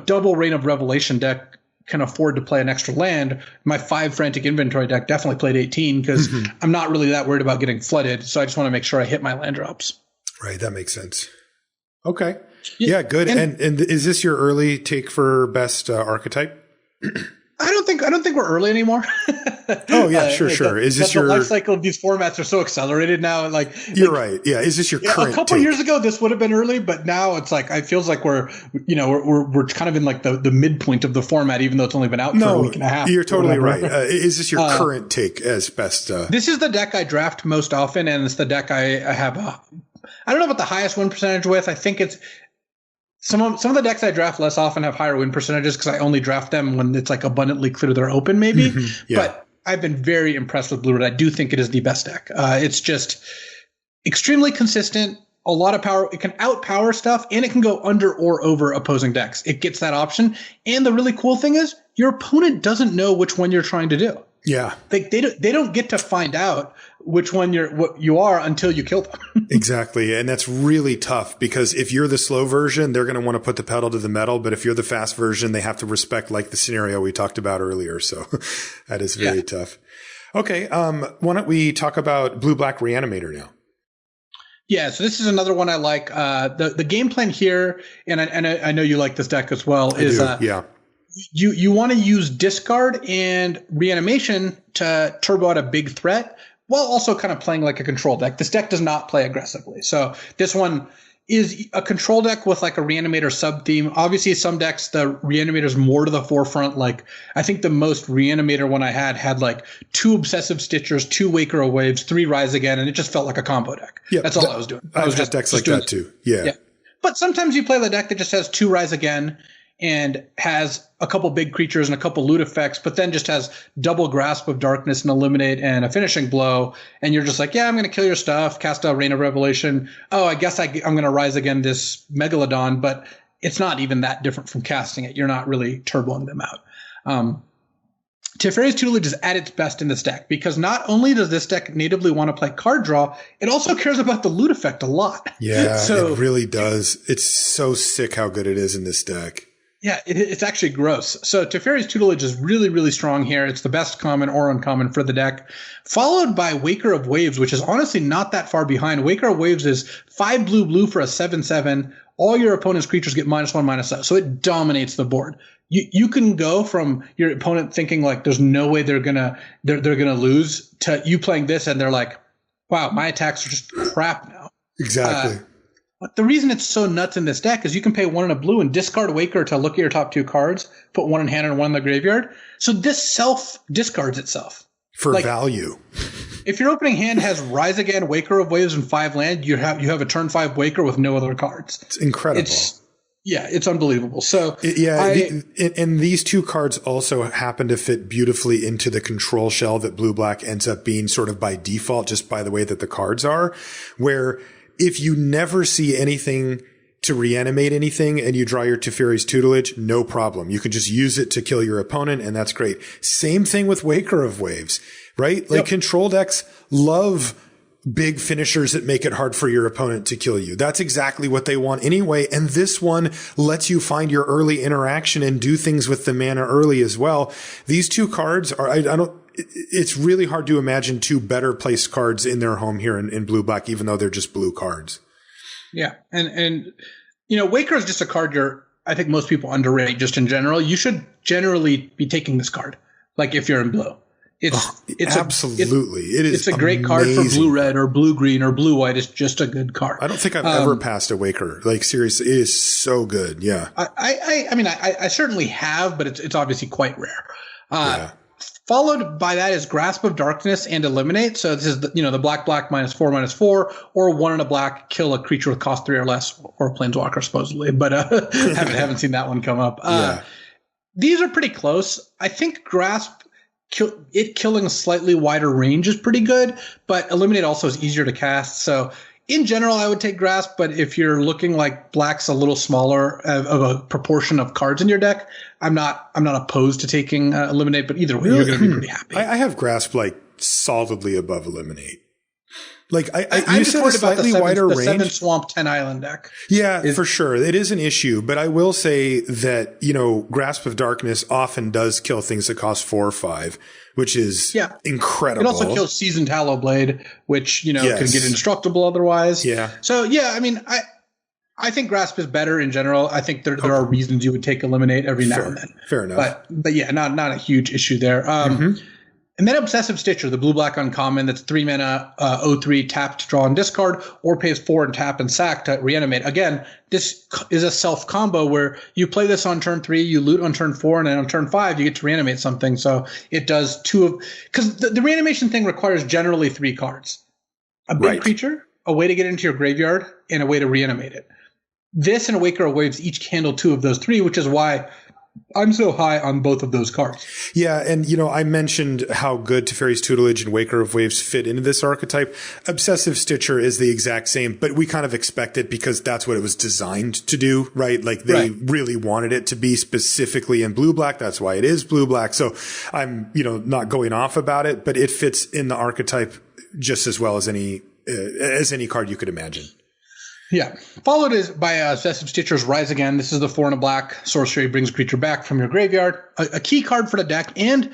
double Reign of Revelation deck can afford to play an extra land. My 5 Frantic Inventory deck definitely played 18 because I'm not really that worried about getting flooded. So I just want to make sure I hit my land drops. Right. That makes sense. Okay. Yeah, good. And is this your early take for best archetype? I don't think we're early anymore. Oh yeah, sure. Is this your life cycle of these formats are so accelerated now? You're right. Yeah. Is this your current? A couple years ago, this would have been early, but now it's like it feels like we're kind of in like the midpoint of the format, even though it's only been out for a week and a half. You're totally right. Is this your current take as best? This is the deck I draft most often, and it's the deck I have. I don't know about the highest win percentage with. I think it's. Some of the decks I draft less often have higher win percentages because I only draft them when it's like abundantly clear they're open, maybe. Mm-hmm. Yeah. But I've been very impressed with Blue Red. I do think it is the best deck. It's just extremely consistent, a lot of power. It can outpower stuff, and it can go under or over opposing decks. It gets that option. And the really cool thing is your opponent doesn't know which one you're trying to do. Yeah. They don't get to find out which one what you are until you kill them. Exactly. And that's really tough because if you're the slow version, they're going to want to put the pedal to the metal. But if you're the fast version, they have to respect like the scenario we talked about earlier. So that is very tough. Okay. Why don't we talk about Blue-Black Reanimator now? Yeah, so this is another one I like. The game plan here, and I know you like this deck as well, is you want to use discard and reanimation to turbo out a big threat while also kind of playing like a control deck. This deck does not play aggressively. So this one is a control deck with like a reanimator sub theme. Obviously, some decks, the reanimator is more to the forefront. Like I think the most reanimator one I had like 2 Obsessive Stitchers, 2 Waker of Waves, 3 Rise Again, and it just felt like a combo deck. Yeah, that's all I was doing. I was just decks like that too. Yeah. But sometimes you play the deck that just has 2 Rise Again and has a couple big creatures and a couple loot effects, but then just has double Grasp of Darkness and Eliminate and a Finishing Blow. And you're just like, yeah, I'm going to kill your stuff, cast a Reign of Revelation. Oh, I guess I'm going to Rise Again this Megalodon, but it's not even that different from casting it. You're not really turboing them out. Teferi's Tutelage is at its best in this deck because not only does this deck natively want to play card draw, it also cares about the loot effect a lot. Yeah, it really does. It's so sick how good it is in this deck. Yeah, it's actually gross. So Teferi's Tutelage is really, really strong here. It's the best common or uncommon for the deck. Followed by Waker of Waves, which is honestly not that far behind. Waker of Waves is 5 blue for a 7/7. All your opponent's creatures get -1/-7. So it dominates the board. You can go from your opponent thinking like there's no way they're gonna lose to you playing this and they're like, wow, my attacks are just crap now. Exactly. But the reason it's so nuts in this deck is you can pay 1 and a blue and discard Waker to look at your top 2 cards, put 1 in hand and 1 in the graveyard. So this self discards itself. For value. If your opening hand has Rise Again, Waker of Waves, and 5 land, you have a turn 5 Waker with no other cards. It's incredible. It's unbelievable. So and these 2 cards also happen to fit beautifully into the control shell that Blue-Black ends up being sort of by default, just by the way that the cards are, where if you never see anything to reanimate anything and you draw your Teferi's Tutelage, no problem. You can just use it to kill your opponent, and that's great. Same thing with Waker of Waves, right? Like control decks love big finishers that make it hard for your opponent to kill you. That's exactly what they want anyway. And this one lets you find your early interaction and do things with the mana early as well. These two cards are, it's really hard to imagine two better placed cards in their home here in blue-black, even though they're just blue cards. Yeah. And Waker is just a card I think most people underrate just in general. You should generally be taking this card, like if you're in blue. It's absolutely. It's a great card for blue-red or blue-green or blue-white. It's just a good card. I don't think I've ever passed a Waker. Like, seriously, it is so good. Yeah. I mean, I certainly have, but it's obviously quite rare. Followed by that is Grasp of Darkness and Eliminate. So this is the black -4/-4, or 1 and a black, kill a creature with cost 3 or less, or a planeswalker supposedly, but haven't seen that one come up. These are pretty close. I think Grasp, killing a slightly wider range is pretty good, but Eliminate also is easier to cast. So in general, I would take Grasp, but if you're looking like black's a little smaller of a proportion of cards in your deck, I'm not opposed to taking Eliminate, but either way, you're going to be pretty happy. I have Grasp like solidly above Eliminate. Like I'm you just said worried a slightly about wider the range. 7 swamp 10 island deck. Yeah, for sure. It is an issue, but I will say that, Grasp of Darkness often does kill things that cost 4 or 5, which is incredible. It also kills Seasoned Hallowblade, which, can get indestructible otherwise. Yeah. So, I mean, I think Grasp is better in general. I think there are reasons you would take Eliminate every now and then. Fair enough. But yeah, not a huge issue there. And then Obsessive Stitcher, the blue-black uncommon, that's 3 mana, 0/3, tap to draw and discard, or pays 4 and tap and sack to reanimate. Again, this is a self combo where you play this on turn 3, you loot on turn 4, and then on turn 5, you get to reanimate something. So it does because the reanimation thing requires generally 3 cards. A big creature, a way to get into your graveyard, and a way to reanimate it. This and Waker of Waves each handle 2 of those 3, which is why I'm so high on both of those cards. Yeah, and I mentioned how good Teferi's Tutelage and Waker of Waves fit into this archetype. Obsessive Stitcher is the exact same, but we kind of expect it because that's what it was designed to do, right? Like they really wanted it to be specifically in blue-black. That's why it is blue-black. So I'm, not going off about it, but it fits in the archetype just as well as any card you could imagine. Yeah. Followed by Obsessive Stitcher's Rise Again. This is the 4 and a black sorcery, brings a creature back from your graveyard. A key card for the deck. And,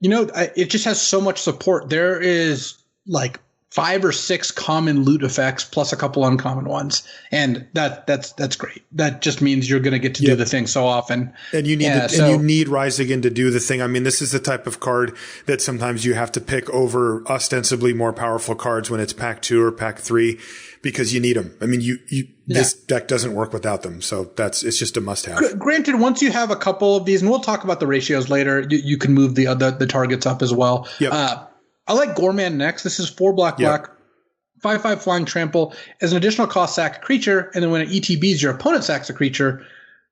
it just has so much support. There is like 5 or 6 common loot effects plus a couple uncommon ones. And that's great. That just means you're going to get to do the thing so often. And you need you need Rise Again to do the thing. I mean, this is the type of card that sometimes you have to pick over ostensibly more powerful cards when it's pack 2 or pack 3. Because you need them. I mean, this deck doesn't work without them. So it's just a must have. Granted, once you have a couple of these, and we'll talk about the ratios later, you can move the targets up as well. Yep. I like Gorman next. This is 4 black, 5/5 flying trample. As an additional cost, sack a creature. And then when it ETBs, your opponent sacks a creature.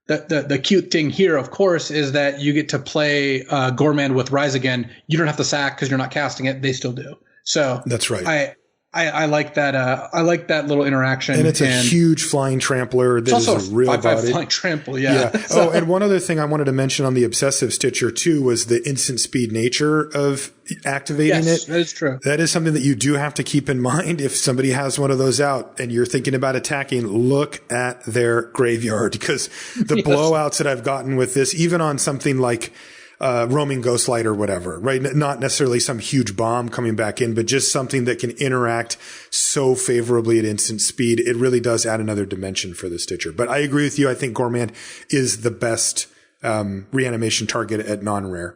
The cute thing here, of course, is that you get to play Gorman with Rise Again. You don't have to sack because you're not casting it. They still do. So that's right. I like that. I like that little interaction, and it's a huge flying trampler. That is a real 5/5 flying trample. Yeah. So, and one other thing I wanted to mention on the Obsessive Stitcher too was the instant speed nature of activating it. That is true. That is something that you do have to keep in mind if somebody has one of those out and you're thinking about attacking. Look at their graveyard because the blowouts that I've gotten with this, even on something like roaming Ghostlight or whatever, right? Not necessarily some huge bomb coming back in, but just something that can interact so favorably at instant speed. It really does add another dimension for the Stitcher. But I agree with you. I think Gormand is the best reanimation target at non-rare.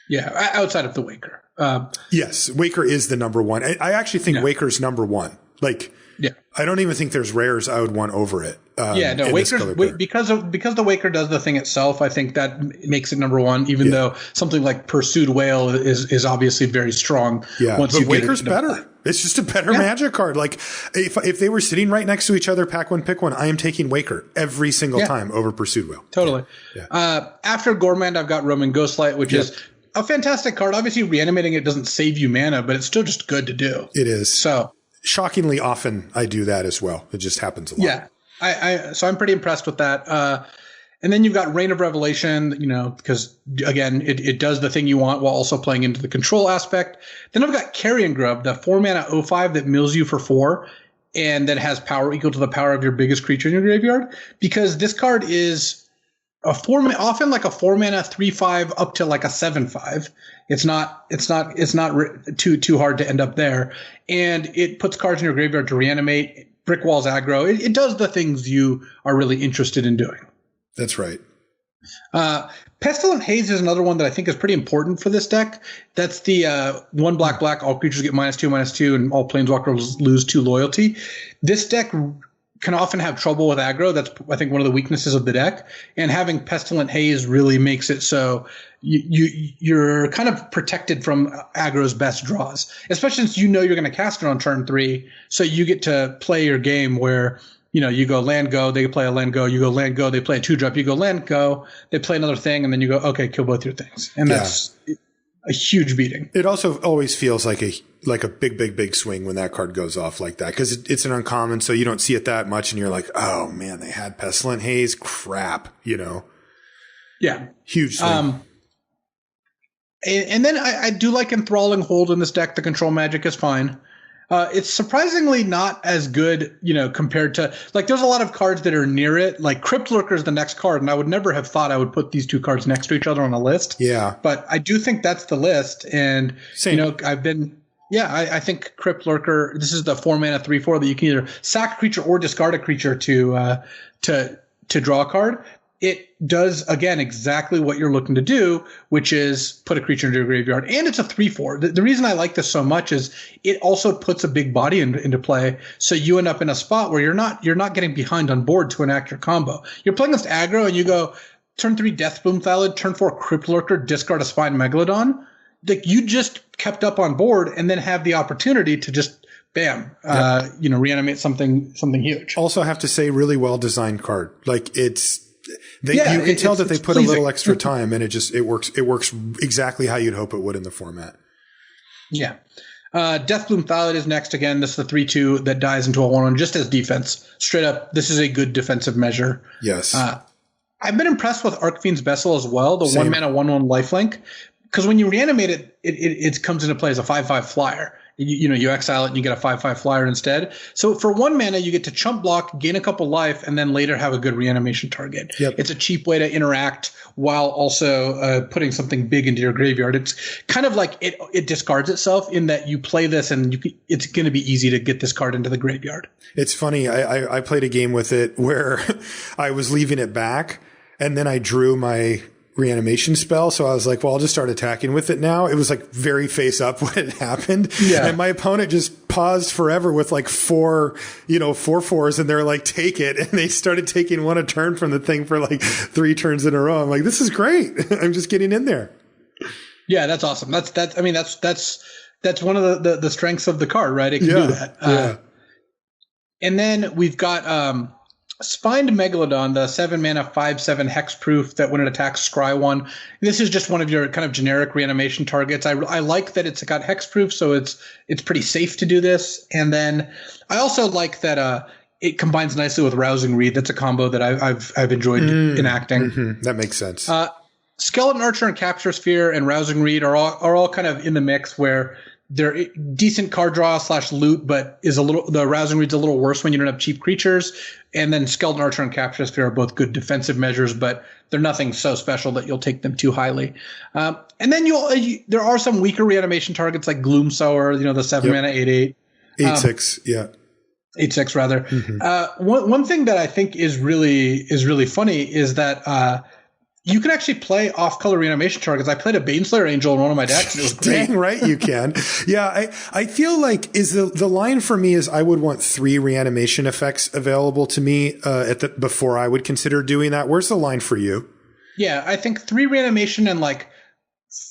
Yeah, outside of the Waker. Yes, Waker is the number one. I actually think Waker's number one. Like, I don't even think there's rares I would want over it. Waker's because the Waker does the thing itself. I think that makes it number one. Even though something like Pursued Whale is obviously very strong. Yeah, but Waker's better. It's just a better Magic card. Like if they were sitting right next to each other, pack one, pick one. I am taking Waker every single time over Pursued Whale. Totally. Yeah. After Gormand, I've got Roman Ghostlight, which is a fantastic card. Obviously, reanimating it doesn't save you mana, but it's still just good to do. It is. So shockingly often I do that as well. It just happens a lot. Yeah. So I'm pretty impressed with that. And then you've got Reign of Revelation, because again, it does the thing you want while also playing into the control aspect. Then I've got Carrion Grub, the 4-mana 0/5 that mills you for 4 and that has power equal to the power of your biggest creature in your graveyard. Because this card is often like a 4-mana 3/5 up to like a 7/5. It's not too hard to end up there. And it puts cards in your graveyard to reanimate, brick walls aggro. It does the things you are really interested in doing. That's right. Pestilent Haze is another one that I think is pretty important for this deck. That's the 1 black, all creatures get -2/-2, and all planeswalkers lose 2 loyalty. This deck can often have trouble with aggro. That's, I think, one of the weaknesses of the deck. And having Pestilent Haze really makes it so you're kind of protected from aggro's best draws, especially since you're going to cast it on turn 3. So you get to play your game where you go land go, they play a land go, you go land go, they play a 2-drop, you go land go, they play another thing, and then you go, okay, kill both your things. And that's a huge beating. It also always feels like a big swing when that card goes off like that, because it's an uncommon, so you don't see it that much, and you're like, oh man, they had Pestilent Haze, crap, Yeah. Huge swing. And then I do like Enthralling Hold in this deck. The control magic is fine. It's surprisingly not as good, compared to, like, there's a lot of cards that are near it. Like Crypt Lurker is the next card, and I would never have thought I would put these 2 cards next to each other on a list. Yeah. But I do think that's the list. And, Same. I think Crypt Lurker, this is the 4-mana 3/4 that you can either sack a creature or discard a creature to draw a card. It does, again, exactly what you're looking to do, which is put a creature into your graveyard. And it's a 3/4. The reason I like this so much is it also puts a big body into play. So you end up in a spot where you're not getting behind on board to enact your combo. You're playing against aggro and you go turn 3 Deathbloom Thallid, turn 4 Crypt Lurker, discard a Spine Megalodon. Like, you just kept up on board and then have the opportunity to just bam, reanimate something huge. Also have to say, really well designed card. Like, you can tell that they put pleasing. A little extra time, and it works exactly how you'd hope it would in the format. Yeah. Deathbloom Thallid is next. Again, this is the 3/2 that dies into a 1/1 just as defense. Straight up, this is a good defensive measure. Yes. I've been impressed with Archfiend's Vessel as well, the 1-mana 1/1 lifelink, because when you reanimate it, it comes into play as a 5/5 flyer. You exile it and you get a 5/5 flyer instead. So for 1 mana, you get to chump block, gain a couple life, and then later have a good reanimation target. Yep. It's a cheap way to interact while also putting something big into your graveyard. It's kind of like it discards itself in that you play this and it's going to be easy to get this card into the graveyard. It's funny. I played a game with it where I was leaving it back, and then I drew my reanimation spell. So I was like, well, I'll just start attacking with it now. It was like very face up when it happened. Yeah. And my opponent just paused forever with like 4 4/4s, and they're like, take it. And they started taking 1 a turn from the thing for like 3 turns in a row. I'm like, this is great. I'm just getting in there. Yeah, that's awesome. That's one of the strengths of the card, right? It can do that. Yeah. And then we've got, Spined Megalodon, the 7-mana 5/7 hexproof that when it attacks, scry 1. This is just one of your kind of generic reanimation targets. I like that it's got hexproof, so it's pretty safe to do this. And then I also like that it combines nicely with Rousing Reed. That's a combo that I've enjoyed enacting. Mm-hmm. That makes sense. Skeleton Archer and Capture Sphere and Rousing Reed are all kind of in the mix where they're decent card draw / loot, but the Rousing Reed's a little worse when you don't have cheap creatures. And then Skeleton Archer and Capture Sphere are both good defensive measures, but they're nothing so special that you'll take them too highly. And then there are some weaker reanimation targets like Gloom Sower, the 7-mana 8/8. 8/6, yeah. 8/6 rather. Mm-hmm. One thing that I think is really funny is that you can actually play off-color reanimation targets. I played a Baneslayer Angel in one of my decks, and it was great. Dang right you can. Yeah, I feel like the line for me is I would want 3 reanimation effects available to me before I would consider doing that. Where's the line for you? Yeah, I think 3 reanimation and like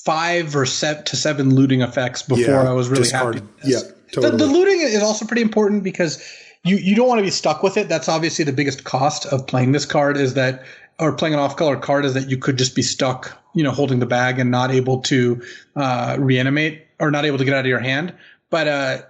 5 or 7 looting effects before I was really happy with this. Yeah, totally. The looting is also pretty important because you don't want to be stuck with it. That's obviously the biggest cost of playing this card or playing an off-color card is that you could just be stuck, holding the bag and not able to reanimate or not able to get out of your hand. But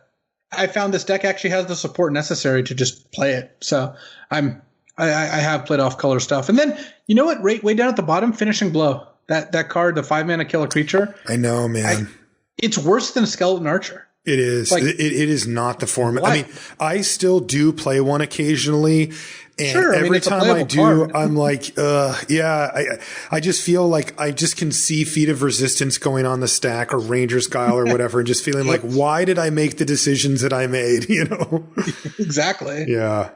I found this deck actually has the support necessary to just play it. So I'm I have played off color stuff. And then, you know what? Way down at the bottom, Finishing Blow. That card, the 5-mana kill a creature. I know, man. It's worse than Skeleton Archer. It is. Like, it is not the format. I mean, I still do play one occasionally. And every time I do, card. I'm like, I just feel like I just can see Feat of Resistance going on the stack or Ranger's Guile or whatever, and just feeling like, why did I make the decisions that I made? You know? Exactly. Yeah.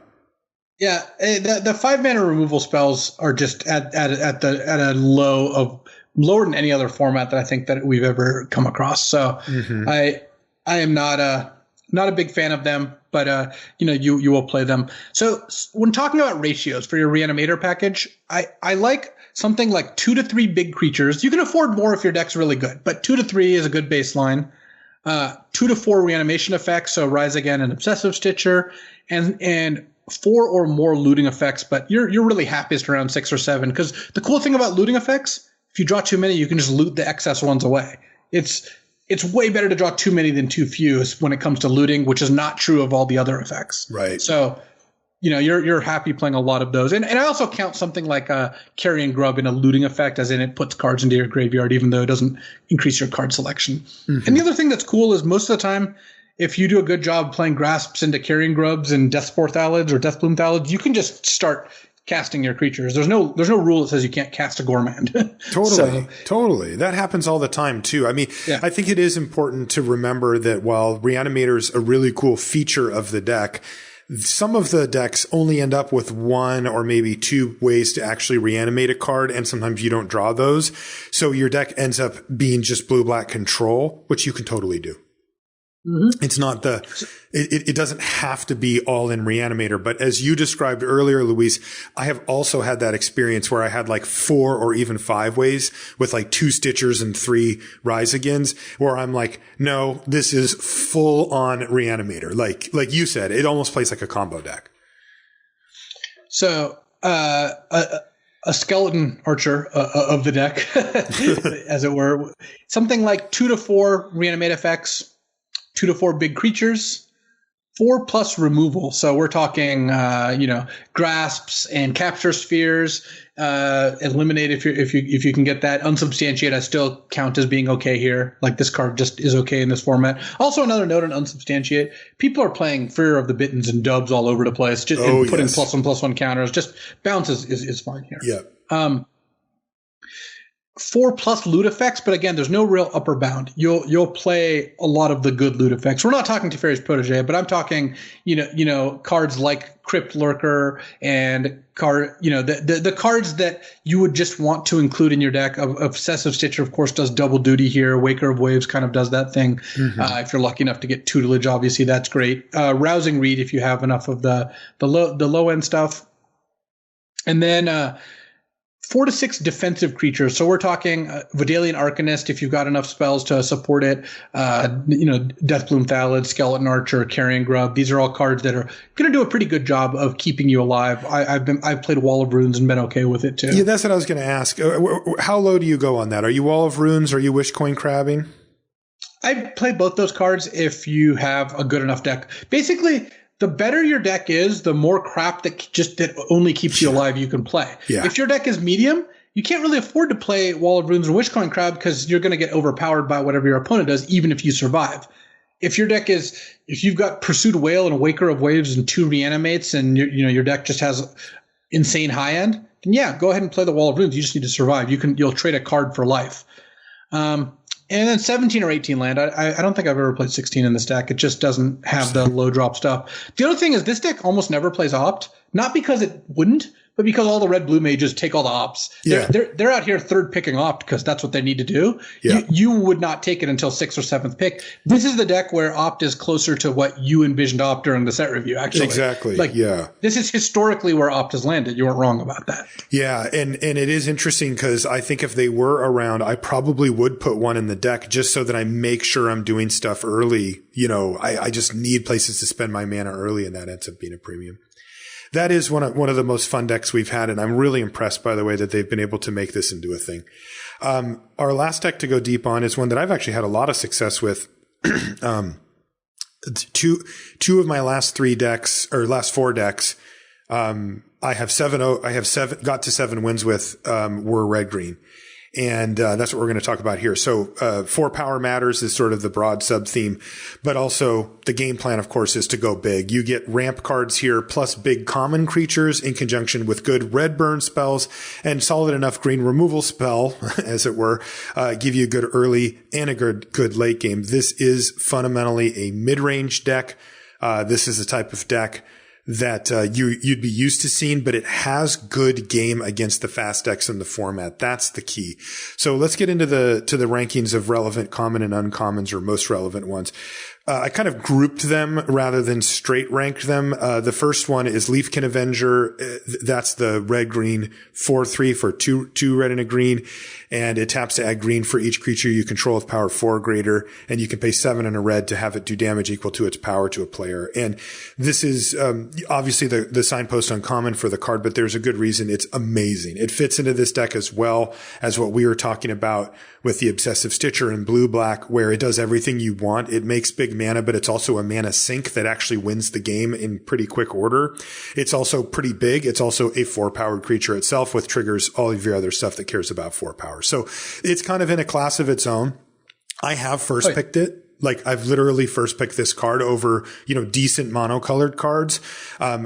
Yeah. The 5-mana removal spells are just at a lower than any other format that I think that we've ever come across. So I am not a big fan of them, but you will play them. So when talking about ratios for your Reanimator package, I like something like 2 to 3 big creatures. You can afford more if your deck's really good, but 2 to 3 is a good baseline. 2 to 4 reanimation effects, so Rise Again and Obsessive Stitcher, and 4 or more looting effects, but you're really happiest around 6 or 7, because the cool thing about looting effects, if you draw too many, you can just loot the excess ones away. It's way better to draw too many than too few when it comes to looting, which is not true of all the other effects. Right. So, you're happy playing a lot of those. And I also count something like Carrion Grub in a looting effect, as in it puts cards into your graveyard, even though it doesn't increase your card selection. Mm-hmm. And the other thing that's cool is most of the time, if you do a good job playing Grasps into Carrion Grubs and Deathspore Thalids or Deathbloom Thalids, you can just start casting your creatures. There's no rule that says you can't cast a Gourmand. Totally. That happens all the time too. I mean, I think it is important to remember that while Reanimator is a really cool feature of the deck, some of the decks only end up with 1 or maybe 2 ways to actually reanimate a card, and sometimes you don't draw those. So your deck ends up being just blue-black control, which you can totally do. Mm-hmm. It's not it doesn't have to be all in Reanimator, but as you described earlier, Luis, I have also had that experience where I had like 4 or even 5 ways with like 2 Stitchers and 3 Rise Agains, where I'm like, no, this is full on Reanimator. Like you said, it almost plays like a combo deck. So, a skeleton archer of the deck, as it were, something like 2 to 4 reanimate effects, 2 to 4 big creatures, 4 plus removal. So we're talking, grasps and capture spheres. Eliminate if you can get that. Unsubstantiate, I still count as being okay here. Like, this card just is okay in this format. Also, another note on Unsubstantiate: people are playing Fear of the Bittens and dubs all over the place, just putting +1/+1 counters. Just bounce is fine here. Yeah. 4 plus loot effects, but again, there's no real upper bound. You'll play a lot of the good loot effects. We're not talking Teferi's Protege, but I'm talking, cards like Crypt Lurker and the cards that you would just want to include in your deck. Obsessive Stitcher, of course, does double duty here. Waker of Waves kind of does that thing. Mm-hmm. If you're lucky enough to get Tutelage, obviously that's great. Rousing Read if you have enough of the low end stuff, and then 4 to 6 defensive creatures. So we're talking Vidalian Arcanist if you've got enough spells to support it. Deathbloom Thallid, Skeleton Archer, Carrion Grub. These are all cards that are going to do a pretty good job of keeping you alive. I've played Wall of Runes and been okay with it too. Yeah, that's what I was going to ask. How low do you go on that? Are you Wall of Runes? Are you Wish Coin Crabbing? I play both those cards if you have a good enough deck. Basically, the better your deck is, the more crap that only keeps you alive you can play. Yeah. If your deck is medium, you can't really afford to play Wall of Runes or Wishcoin Crab because you're going to get overpowered by whatever your opponent does, even if you survive. If you've got Pursued Whale and a Waker of Waves and 2 Reanimates, and your deck just has insane high end, then yeah, go ahead and play the Wall of Runes. You just need to survive. You'll trade a card for life. And then 17 or 18 land. I don't think I've ever played 16 in this deck. It just doesn't have the low drop stuff. The other thing is this deck almost never plays Opt, not because it wouldn't, but because all the red blue mages take all the Opts. Yeah. They're out here third picking Opt because that's what they need to do. Yeah. You would not take it until 6th or 7th pick. This is the deck where Opt is closer to what you envisioned Opt during the set review, actually. Exactly. This is historically where Opt has landed. You weren't wrong about that. Yeah, and it is interesting because I think if they were around, I probably would put one in the deck just so that I make sure I'm doing stuff early. I just need places to spend my mana early, and that ends up being a premium. That is one of the most fun decks we've had, and I'm really impressed by the way that they've been able to make this into a thing. Our last deck to go deep on is one that I've actually had a lot of success with. Two of my last 4 decks, I have got to 7 wins with, were red green. And that's what we're going to talk about here. So 4 power matters is sort of the broad sub theme, but also the game plan, of course, is to go big. You get ramp cards here plus big common creatures in conjunction with good red burn spells and solid enough green removal spell, as it were, give you a good early and a good late game. This is fundamentally a mid-range deck. This is a type of deck that you'd be used to seeing, but it has good game against the fast decks in the format. That's the key. So let's get into the rankings of relevant common and uncommons, or most relevant ones. I kind of grouped them rather than straight ranked them. The first one is Leafkin Avenger. That's the red-green 4/3 for two red and a green. And it taps to add green for each creature you control with power 4 or greater. And you can pay 7 and a red to have it do damage equal to its power to a player. And this is, obviously the Signpost uncommon for the card, but there's a good reason. It's amazing. It fits into this deck as well as what we were talking about with the Obsessive Stitcher in blue-black, where it does everything you want. It makes big mana, but it's also a mana sink that actually wins the game in pretty quick order. It's also pretty big. It's also a 4-powered creature itself, with triggers all of your other stuff that cares about 4 power. So it's kind of in a class of its own. I have first picked it. Like, I've literally first picked this card over, decent monocolored cards,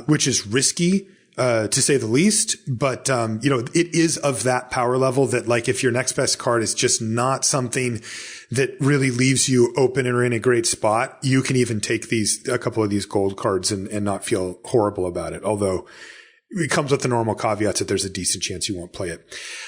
which is risky, to say the least. But, it is of that power level that, like, if your next best card is just not something that really leaves you open or in a great spot, you can even take a couple of these gold cards and not feel horrible about it. Although it comes with the normal caveats that there's a decent chance you won't play it.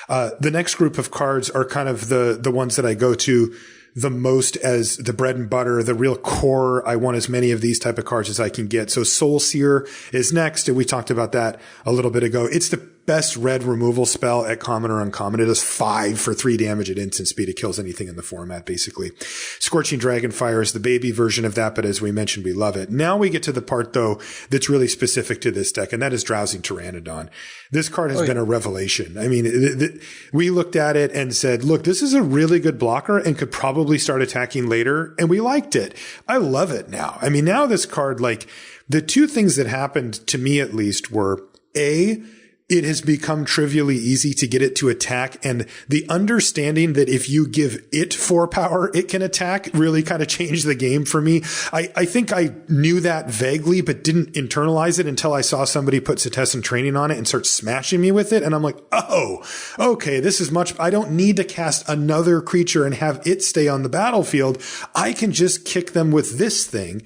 The next group of cards are kind of the ones that I go to the most as the bread and butter, the real core. I want as many of these type of cards as I can get. So Soul Seer is next, and we talked about that a little bit ago. It's the best red removal spell at common or uncommon. It does 5 for 3 damage at instant speed. It kills anything in the format, basically. Scorching Dragonfire is the baby version of that, but as we mentioned, we love it. Now we get to the part, though, that's really specific to this deck, and that is Drowsing Pteranodon. This card has been a revelation. I mean, we looked at it and said, look, this is a really good blocker and could probably start attacking later, and we liked it. I love it now. I mean, now this card, like, the two things that happened to me at least were, A, it has become trivially easy to get it to attack, and the understanding that if you give it 4 power, it can attack really kind of changed the game for me. I think I knew that vaguely, but didn't internalize it until I saw somebody put Setessan Training on it and start smashing me with it. And I'm like, oh, okay, this is much. I don't need to cast another creature and have it stay on the battlefield. I can just kick them with this thing.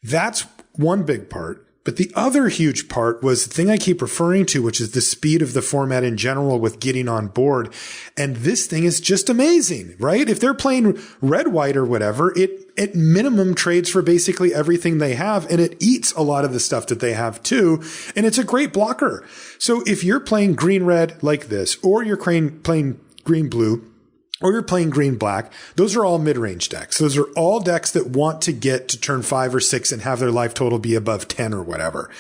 That's one big part. But the other huge part was the thing I keep referring to, which is the speed of the format in general with getting on board. And this thing is just amazing, right? If they're playing red, white or whatever, it at minimum trades for basically everything they have, and it eats a lot of the stuff that they have too. And it's a great blocker. So if you're playing green, red like this, or you're playing green, blue, or you're playing green black, those are all mid-range decks. Those are all decks that want to get to turn 5 or 6 and have their life total be above 10 or whatever.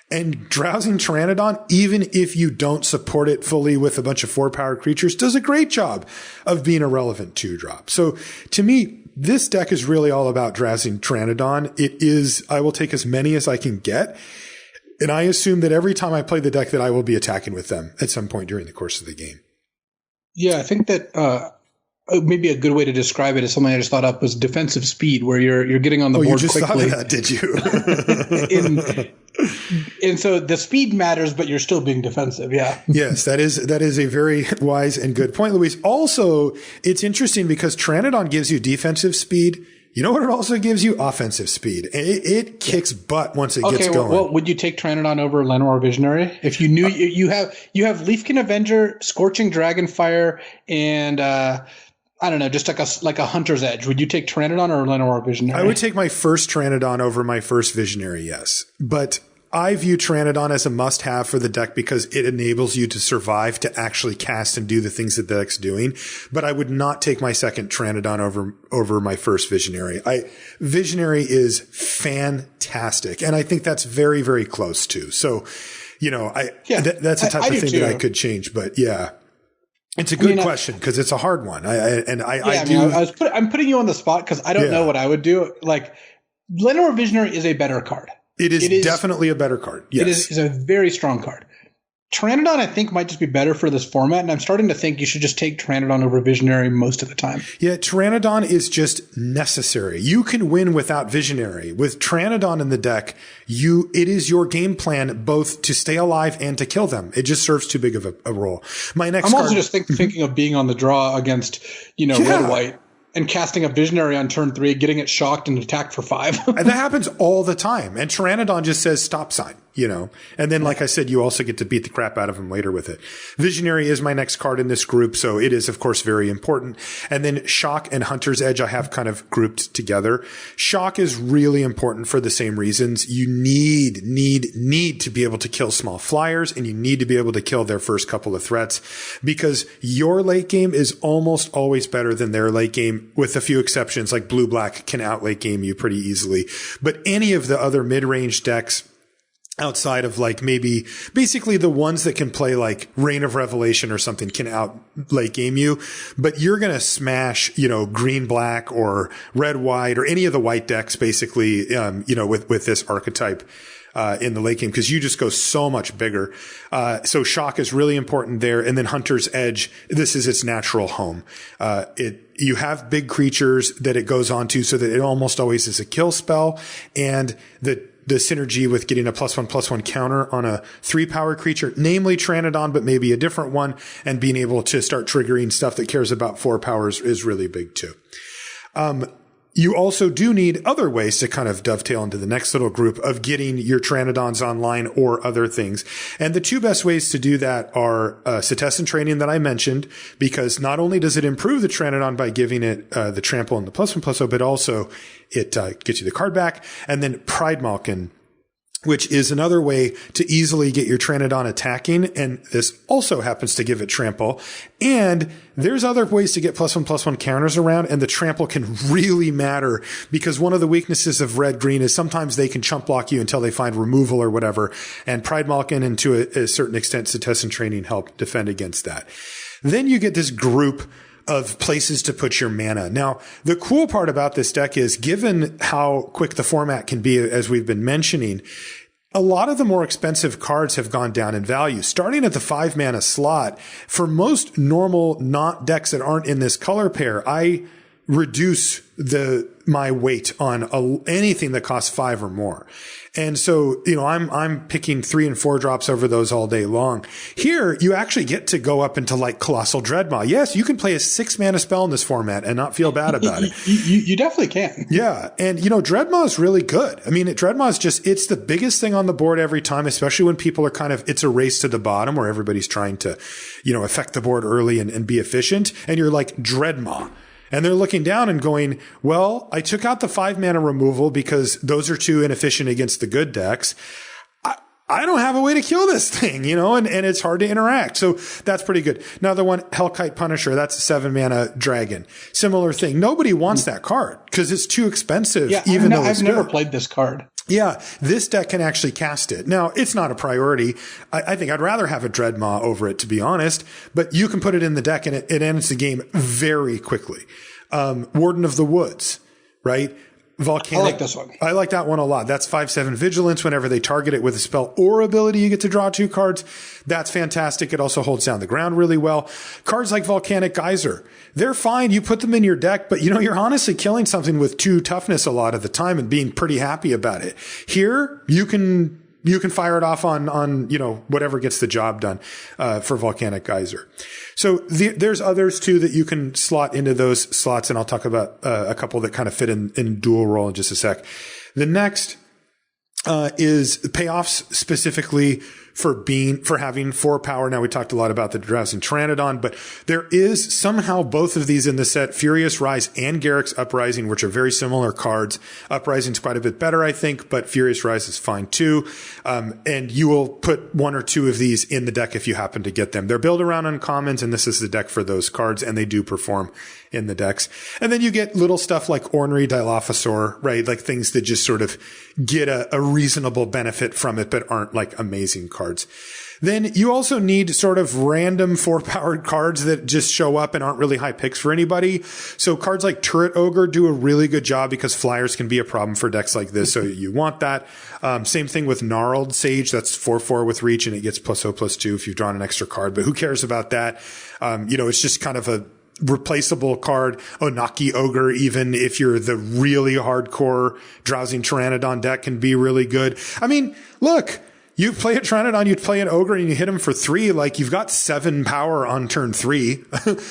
And Drowsing Pteranodon, even if you don't support it fully with a bunch of 4-powered creatures, does a great job of being a relevant 2-drop. So to me, this deck is really all about Drowsing Pteranodon. It is, I will take as many as I can get. And I assume that every time I play the deck that I will be attacking with them at some point during the course of the game. Yeah, I think that, maybe a good way to describe it is something I just thought up was defensive speed, where you're getting on the board quickly. Oh, you just thought of that, did you? and so the speed matters, but you're still being defensive. Yeah. Yes, that is a very wise and good point, Luis. Also, it's interesting because Pteranodon gives you defensive speed. You know what it also gives you? Offensive speed. It kicks butt once it gets going. Well, would you take Pteranodon over Llanowar Visionary? If you knew you have Leafkin Avenger, Scorching Dragonfire, and I don't know, just like a Hunter's Edge. Would you take Pteranodon or Llanowar Visionary? I would take my first Pteranodon over my first Visionary, yes. But I view Pteranodon as a must-have for the deck because it enables you to survive, to actually cast and do the things that the deck's doing. But I would not take my second Pteranodon over my first Visionary. Visionary is fantastic, and I think that's very, very close too. So, that's the type of thing that I could change. But yeah. It's a good question because it's a hard one. I'm putting you on the spot because I don't know what I would do. Like, Llanowar Visionary is a better card. It is definitely a better card. Yes. It is a very strong card. Pteranodon, I think, might just be better for this format, and I'm starting to think you should just take Pteranodon over Visionary most of the time. Yeah, Pteranodon is just necessary. You can win without Visionary. With Pteranodon in the deck, it is your game plan both to stay alive and to kill them. It just serves too big of a role. I'm also just thinking of being on the draw against, red-white. And casting a Visionary on turn 3, getting it shocked and attacked for 5. And that happens all the time. And Pteranodon just says stop sign, And then, like I said, you also get to beat the crap out of him later with it. Visionary is my next card in this group, so it is, of course, very important. And then Shock and Hunter's Edge I have kind of grouped together. Shock is really important for the same reasons. You need to be able to kill small flyers, and you need to be able to kill their first couple of threats, because your late game is almost always better than their late game, with a few exceptions, like blue-black can out-late game you pretty easily. But any of the other mid-range decks outside of like maybe basically the ones that can play like Reign of Revelation or something can out late game you, but you're going to smash, green-black or red-white or any of the white decks basically, with this archetype. In the late game, because you just go so much bigger. So Shock is really important there. And then Hunter's Edge, this is its natural home. You have big creatures that it goes on to, so that it almost always is a kill spell. And the synergy with getting a +1/+1 counter on a 3-power creature, namely Pteranodon, but maybe a different one, and being able to start triggering stuff that cares about 4 powers is really big too. You also do need other ways to kind of dovetail into the next little group of getting your Pteranodons online or other things. And the two best ways to do that are Cetizen Training that I mentioned, because not only does it improve the Pteranodon by giving it the trample and the +1/+0, but also it gets you the card back. And then Pride Malkin, which is another way to easily get your Pteranodon attacking. And this also happens to give it trample. And there's other ways to get +1/+1 counters around. And the trample can really matter, because one of the weaknesses of red-green is sometimes they can chump block you until they find removal or whatever. And Pride Malkin and to a certain extent, Cetizen Training help defend against that. Then you get this group of places to put your mana. Now, the cool part about this deck is, given how quick the format can be, as we've been mentioning, a lot of the more expensive cards have gone down in value. Starting at the 5 mana slot, for most normal not decks that aren't in this color pair, I reduce my weight on anything that costs 5 or more. And so, I'm picking 3 and 4 drops over those all day long. Here, you actually get to go up into like Colossal Dreadmaw. Yes, you can play a 6 mana spell in this format and not feel bad about it. You definitely can. Yeah. And, Dreadmaw is really good. I mean, Dreadmaw is just, it's the biggest thing on the board every time, especially when people are it's a race to the bottom where everybody's trying to, affect the board early and be efficient. And you're like, Dreadmaw. And they're looking down and going, well, I took out the 5 mana removal because those are too inefficient against the good decks. I don't have a way to kill this thing, and it's hard to interact. So that's pretty good. Another one, Hellkite Punisher. That's a 7 mana dragon. Similar thing. Nobody wants that card because it's too expensive. Yeah, I've never played this card. Yeah, this deck can actually cast it. Now, it's not a priority. I think I'd rather have a Dreadmaw over it, to be honest, but you can put it in the deck and it ends the game very quickly. Warden of the Woods, right? Volcanic. I like this one. I like that one a lot. That's 5/7 vigilance. Whenever they target it with a spell or ability, you get to draw 2 cards. That's fantastic. It also holds down the ground really well. Cards like Volcanic Geyser, they're fine. You put them in your deck, but you're honestly killing something with 2 toughness a lot of the time and being pretty happy about it. Here, you can fire it off on whatever gets the job done, for Volcanic Geyser. So there's others too that you can slot into those slots, and I'll talk about a couple that kind of fit in dual role in just a sec. The next is Payoffs, specifically for having 4 power. Now, we talked a lot about the Drowsing Pteranodon, but there is somehow both of these in the set, Furious Rise and Garruk's Uprising, which are very similar cards. Uprising's quite a bit better, I think, but Furious Rise is fine too. And you will put 1 or 2 of these in the deck if you happen to get them. They're built around uncommons, and this is the deck for those cards, and they do perform in the decks. And then you get little stuff like Ornery Dilophosaur, right? Like things that just sort of get a reasonable benefit from it, but aren't like amazing cards. cards. Then you also need sort of random 4-powered cards that just show up and aren't really high picks for anybody. So cards like Turret Ogre do a really good job because flyers can be a problem for decks like this. So you want that. Same thing with Gnarled Sage. That's 4/4 with reach, and it gets +0/+2 if you've drawn an extra card. But who cares about that? It's just kind of a replaceable card. Onaki Ogre, even if you're the really hardcore Drowsing Pteranodon deck, can be really good. I mean, look, you play a Pteranodon, you'd play an Ogre, and you hit him for 3. Like, you've got 7 power on turn 3.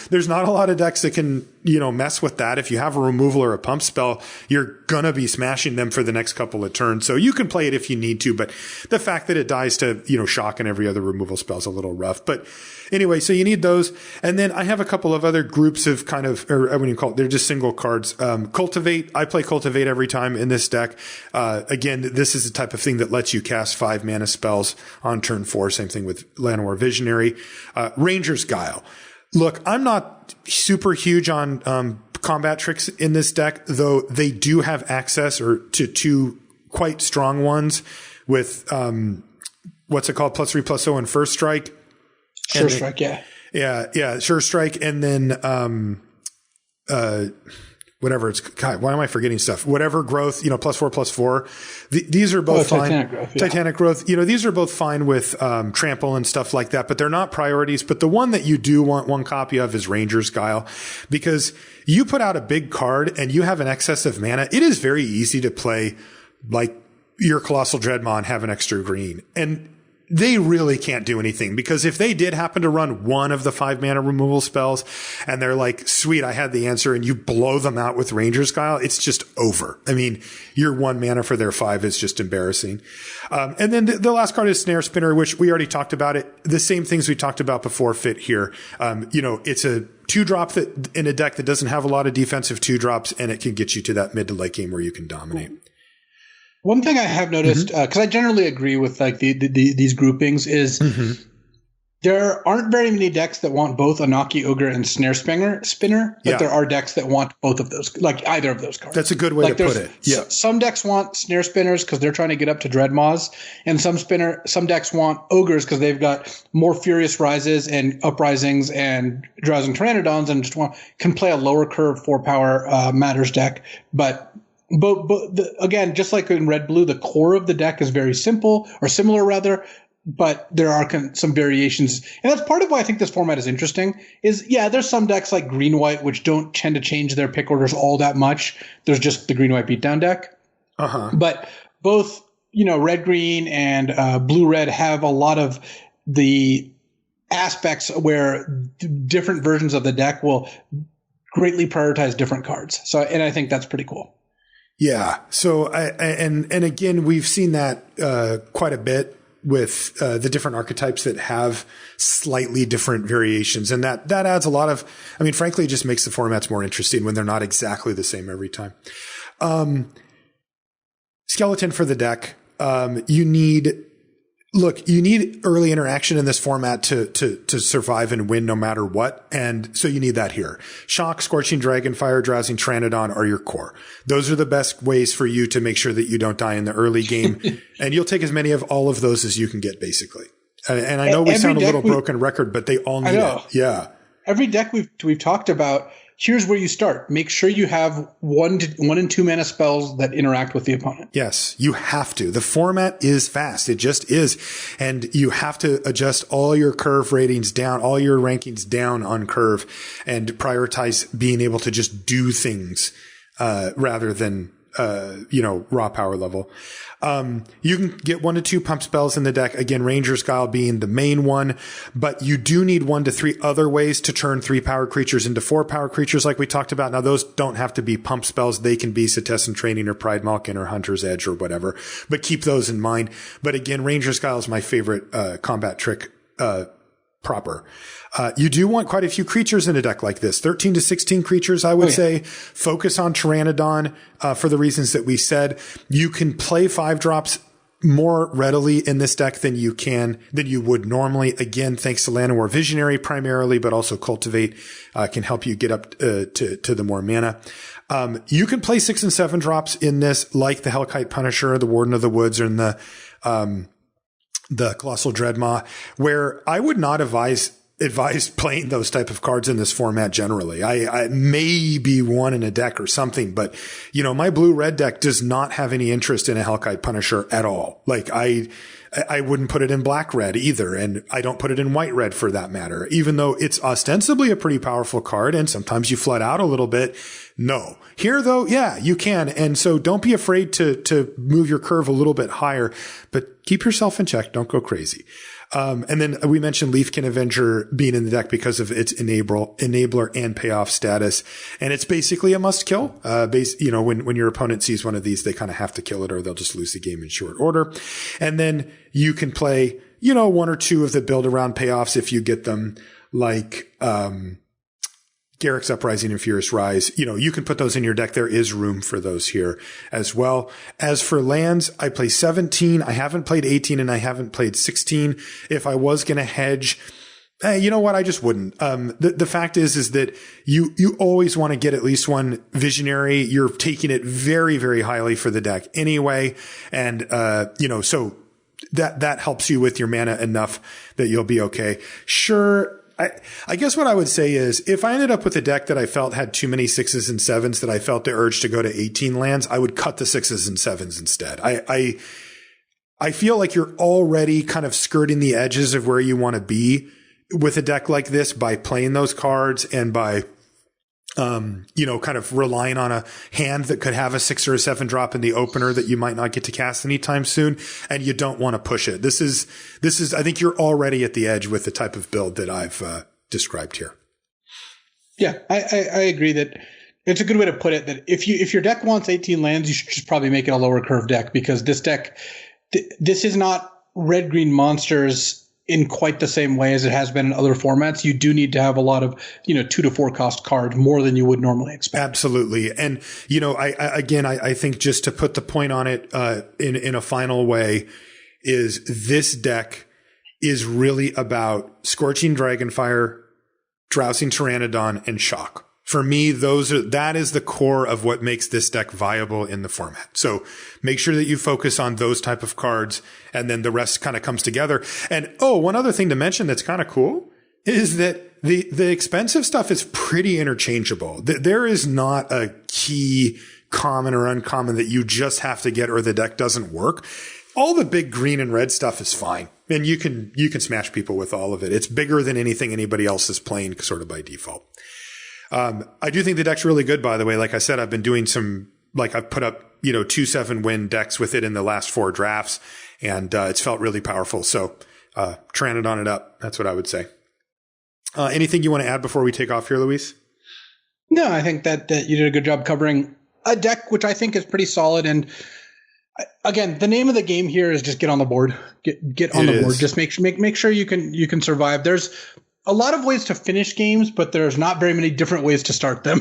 There's not a lot of decks that can, mess with that. If you have a removal or a pump spell, you're gonna be smashing them for the next couple of turns. So you can play it if you need to, but the fact that it dies to, shock and every other removal spell is a little rough. But anyway, so you need those. And then I have a couple of other groups of kind of, or I wouldn't call it, they're just single cards. Cultivate. I play Cultivate every time in this deck. Again, this is the type of thing that lets you cast 5 mana spells on turn 4. Same thing with Llanowar Visionary. Ranger's Guile. Look, I'm not super huge on combat tricks in this deck, though they do have access to 2 quite strong ones with what's it called? +3/+0 and First Strike. Sure Strike, yeah. Yeah, Sure Strike, and then whatever it's, God, why am I forgetting stuff? Whatever growth, +4/+4. These are both fine. Titanic Growth. Yeah. Titanic Growth. These are both fine with trample and stuff like that, but they're not priorities. But the one that you do want one copy of is Ranger's Guile, because you put out a big card and you have an excess of mana. It is very easy to play like your Colossal Dreadmaw and have an extra green. And they really can't do anything, because if they did happen to run one of the 5 mana removal spells and they're like, sweet, I had the answer, and you blow them out with Ranger's Guile, it's just over. I mean, your 1 mana for their 5 is just embarrassing. And then the last card is Snare Spinner, which we already talked about it. The same things we talked about before fit here. It's a 2-drop that in a deck that doesn't have a lot of defensive 2-drops, and it can get you to that mid to late game where you can dominate. One thing I have noticed, because I generally agree with like these groupings, is there aren't very many decks that want both Onaki Ogre and Snare Spinner, but there are decks that want both of those, like either of those cards. That's a good way to put it. Yeah. Some decks want Snare Spinners because they're trying to get up to Dreadmaws, and some decks want Ogres because they've got more Furious Rises and Uprisings and Drowsing Pteranodons and just can play a lower curve 4-power Matters deck, but again, just like in Red Blue, the core of the deck is very simple, or similar rather, but there are some variations. And that's part of why I think this format is interesting is, there's some decks like Green White, which don't tend to change their pick orders all that much. There's just the Green White Beatdown deck. But both, Red Green and Blue Red have a lot of the aspects where different versions of the deck will greatly prioritize different cards. So, and I think that's pretty cool. Yeah. So, and again, we've seen that quite a bit with the different archetypes that have slightly different variations. And that adds a lot of, frankly, it just makes the formats more interesting when they're not exactly the same every time. Skeleton for the deck. You need early interaction in this format to survive and win no matter what. And so you need that here. Shock, Scorching Dragonfire, Drowsing Pteranodon are your core. Those are the best ways for you to make sure that you don't die in the early game. And you'll take as many of all of those as you can get, basically. And I know we sound a little broken record, but they all need it. Yeah. Every deck we've talked about, here's where you start. Make sure you have 1 and 2 mana spells that interact with the opponent. Yes, you have to. The format is fast. It just is. And you have to adjust all your curve ratings down, all your rankings down on curve, and prioritize being able to just do things, rather than, raw power level. You can get 1 to 2 pump spells in the deck. Again, Ranger's Guile being the main one, but you do need 1 to 3 other ways to turn 3-power creatures into 4-power creatures like we talked about. Now, those don't have to be pump spells. They can be Setessan Training or Pride Malkin or Hunter's Edge or whatever, but keep those in mind. But again, Ranger's Guile is my favorite combat trick proper. You do want quite a few creatures in a deck like this. 13 to 16 creatures, I would say. Focus on Pteranodon for the reasons that we said. You can play 5-drops more readily in this deck than you would normally. Again, thanks to Llanowar Visionary primarily, but also Cultivate can help you get up to the more mana. You can play 6 and 7 drops in this, like the Hellkite Punisher, the Warden of the Woods, or in the the Colossal Dreadmaw, where I would not advise playing those type of cards in this format generally. I maybe one in a deck or something, but my blue-red deck does not have any interest in a Hellkite Punisher at all. Like I wouldn't put it in black-red either, and I don't put it in white-red for that matter, even though it's ostensibly a pretty powerful card and sometimes you flood out a little bit. No. Here though, yeah, you can. And so don't be afraid to move your curve a little bit higher, but keep yourself in check. Don't go crazy. And then we mentioned Leafkin Avenger being in the deck because of its enabler and payoff status. And it's basically a must kill. When your opponent sees one of these, they kind of have to kill it or they'll just lose the game in short order. And then you can play, one or two of the build around payoffs if you get them, like, Garrick's Uprising and Furious Rise. You can put those in your deck. There is room for those here as well. As for lands, I play 17. I haven't played 18 and I haven't played 16. If I was going to hedge, you know what? I just wouldn't. The fact is that you always want to get at least one visionary. You're taking it very, very highly for the deck anyway. And, so that helps you with your mana enough that you'll be okay. Sure. I guess what I would say is if I ended up with a deck that I felt had too many 6s and 7s that I felt the urge to go to 18 lands, I would cut the 6s and 7s instead. I feel like you're already kind of skirting the edges of where you want to be with a deck like this by playing those cards and by, kind of relying on a hand that could have a 6 or a 7 drop in the opener that you might not get to cast anytime soon. And you don't want to push it. This is, I think you're already at the edge with the type of build that I've described here. Yeah, I agree that it's a good way to put it that if your deck wants 18 lands, you should just probably make it a lower curve deck because this deck, this is not red-green monsters in quite the same way as it has been in other formats. You do need to have a lot of, 2 to 4 cost cards more than you would normally expect. Absolutely. And, I think just to put the point on it, in a final way is this deck is really about Scorching Dragonfire, Drowsing Pteranodon, and Shock. For me, that is the core of what makes this deck viable in the format. So make sure that you focus on those type of cards and then the rest kind of comes together. And one other thing to mention that's kind of cool is that the expensive stuff is pretty interchangeable. There is not a key common or uncommon that you just have to get or the deck doesn't work. All the big green and red stuff is fine. And you can smash people with all of it. It's bigger than anything anybody else is playing sort of by default. I do think the deck's really good, by the way. Like I said, I've been doing I've put up, 2 7-win decks with it in the last 4 drafts, and it's felt really powerful. So, Pteranodon it up. That's what I would say. Anything you want to add before we take off here, Luis? No, I think that you did a good job covering a deck, which I think is pretty solid. And again, the name of the game here is just get on the board. Get on the board. Just make sure you can survive. There's a lot of ways to finish games, but there's not very many different ways to start them.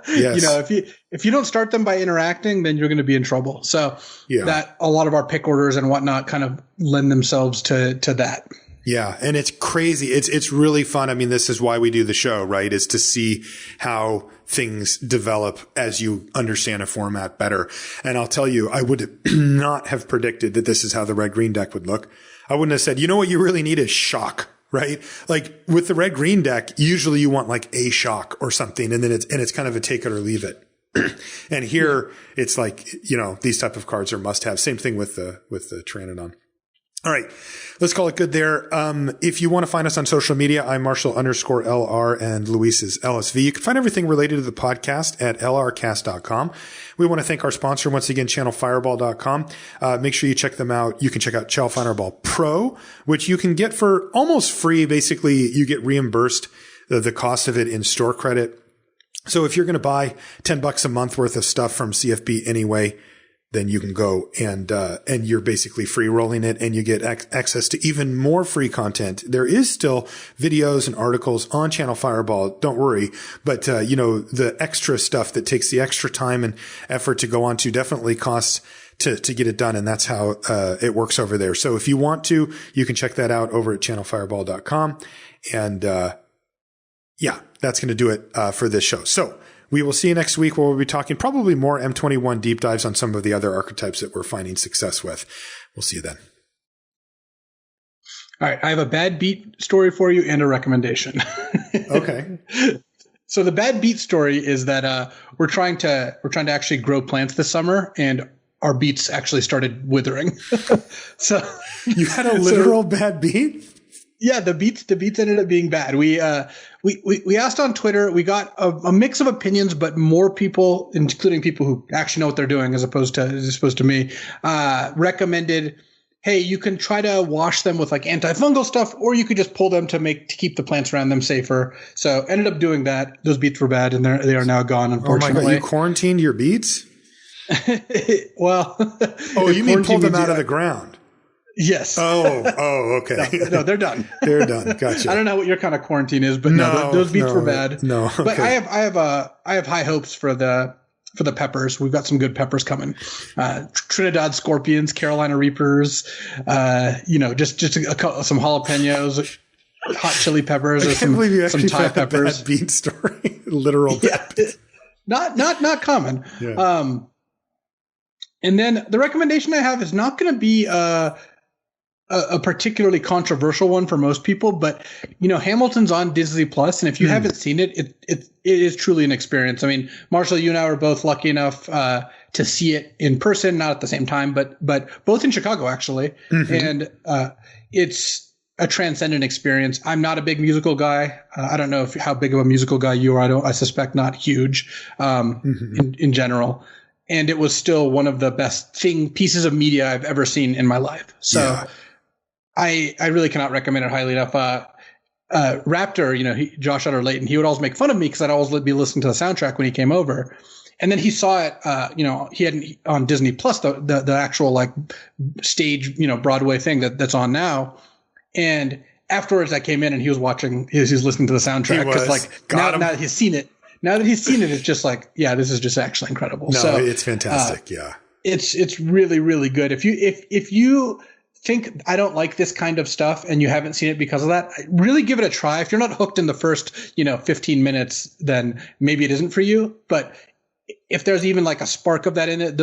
Yes. If you don't start them by interacting, then you're going to be in trouble. So that a lot of our pick orders and whatnot kind of lend themselves to that. Yeah. And it's crazy. It's really fun. I mean, this is why we do the show, right? Is to see how things develop as you understand a format better. And I'll tell you, I would not have predicted that this is how the red-green deck would look. I wouldn't have said, what you really need is Shock. Right? Like with the red green deck, usually you want like a Shock or something. And then it's kind of a take it or leave it. And here it's like, these type of cards are must have. Same thing with the Pteranodon. All right. Let's call it good there. If you want to find us on social media, I'm Marshall_LR and Luis is LSV. You can find everything related to the podcast at lrcast.com. We want to thank our sponsor once again, channelfireball.com. Make sure you check them out. You can check out Channel Fireball Pro, which you can get for almost free. Basically, you get reimbursed the cost of it in store credit. So if you're going to buy $10 a month worth of stuff from CFB anyway, then you can go and you're basically free rolling it and you get access to even more free content. There is still videos and articles on Channel Fireball. Don't worry. But, the extra stuff that takes the extra time and effort to go on to definitely costs to get it done. And that's how, it works over there. So if you want to, you can check that out over at channelfireball.com. And, that's going to do it, for this show. So, we will see you next week where we'll be talking probably more M21 deep dives on some of the other archetypes that we're finding success with. We'll see you then. All right, I have a bad beat story for you and a recommendation. Okay. So the bad beat story is that we're trying to actually grow plants this summer, and our beets actually started withering. So you had a literal bad beet? Yeah, the beets ended up being bad. We asked on Twitter. We got a mix of opinions, but more people, including people who actually know what they're doing, as opposed to me, recommended, hey, you can try to wash them with like antifungal stuff, or you could just pull them to keep the plants around them safer. So ended up doing that. Those beets were bad, and they are now gone, unfortunately. Oh my God, you quarantined your beets? Well, oh, you mean pull them out of the ground? Yes. Oh, okay. No, they're done. They're done. Gotcha. I don't know what your kind of quarantine is, but no, those beets were bad. No, okay. But I have high hopes for the peppers. We've got some good peppers coming. Trinidad scorpions, Carolina reapers, just some jalapenos, hot chili peppers, or some Thai peppers. A bad beet story. Literal bad beet. Not common. Yeah. And then the recommendation I have is not going to be a particularly controversial one for most people, but Hamilton's on Disney Plus, and if you haven't seen it, it is truly an experience. I mean, Marshall, you and I were both lucky enough to see it in person, not at the same time, but both in Chicago actually, and it's a transcendent experience. I'm not a big musical guy. I don't know how big of a musical guy you are. I suspect not huge in general. And it was still one of the best pieces of media I've ever seen in my life. So yeah. I really cannot recommend it highly enough. Raptor, Josh Utter-Layton, he would always make fun of me because I'd always be listening to the soundtrack when he came over. And then he saw it, he had on Disney Plus, the actual like stage, Broadway thing that's on now. And afterwards I came in and he was listening to the soundtrack because now that he's seen it. Now that he's seen it, it's just like, yeah, this is just actually incredible. No, it's fantastic. Yeah, it's really, really good. If you think I don't like this kind of stuff and you haven't seen it because of that, really give it a try. If you're not hooked in the first 15 minutes, then maybe it isn't for you. But if there's even like a spark of that in it,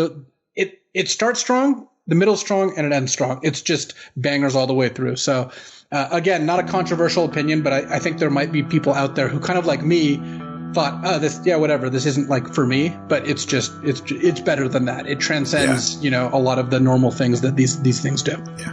it starts strong, the middle's strong, and it ends strong. It's just bangers all the way through. So again, not a controversial opinion, but I think there might be people out there who kind of like me thought, whatever, this isn't like for me, but it's better than that. It transcends, a lot of the normal things that these things do. Yeah.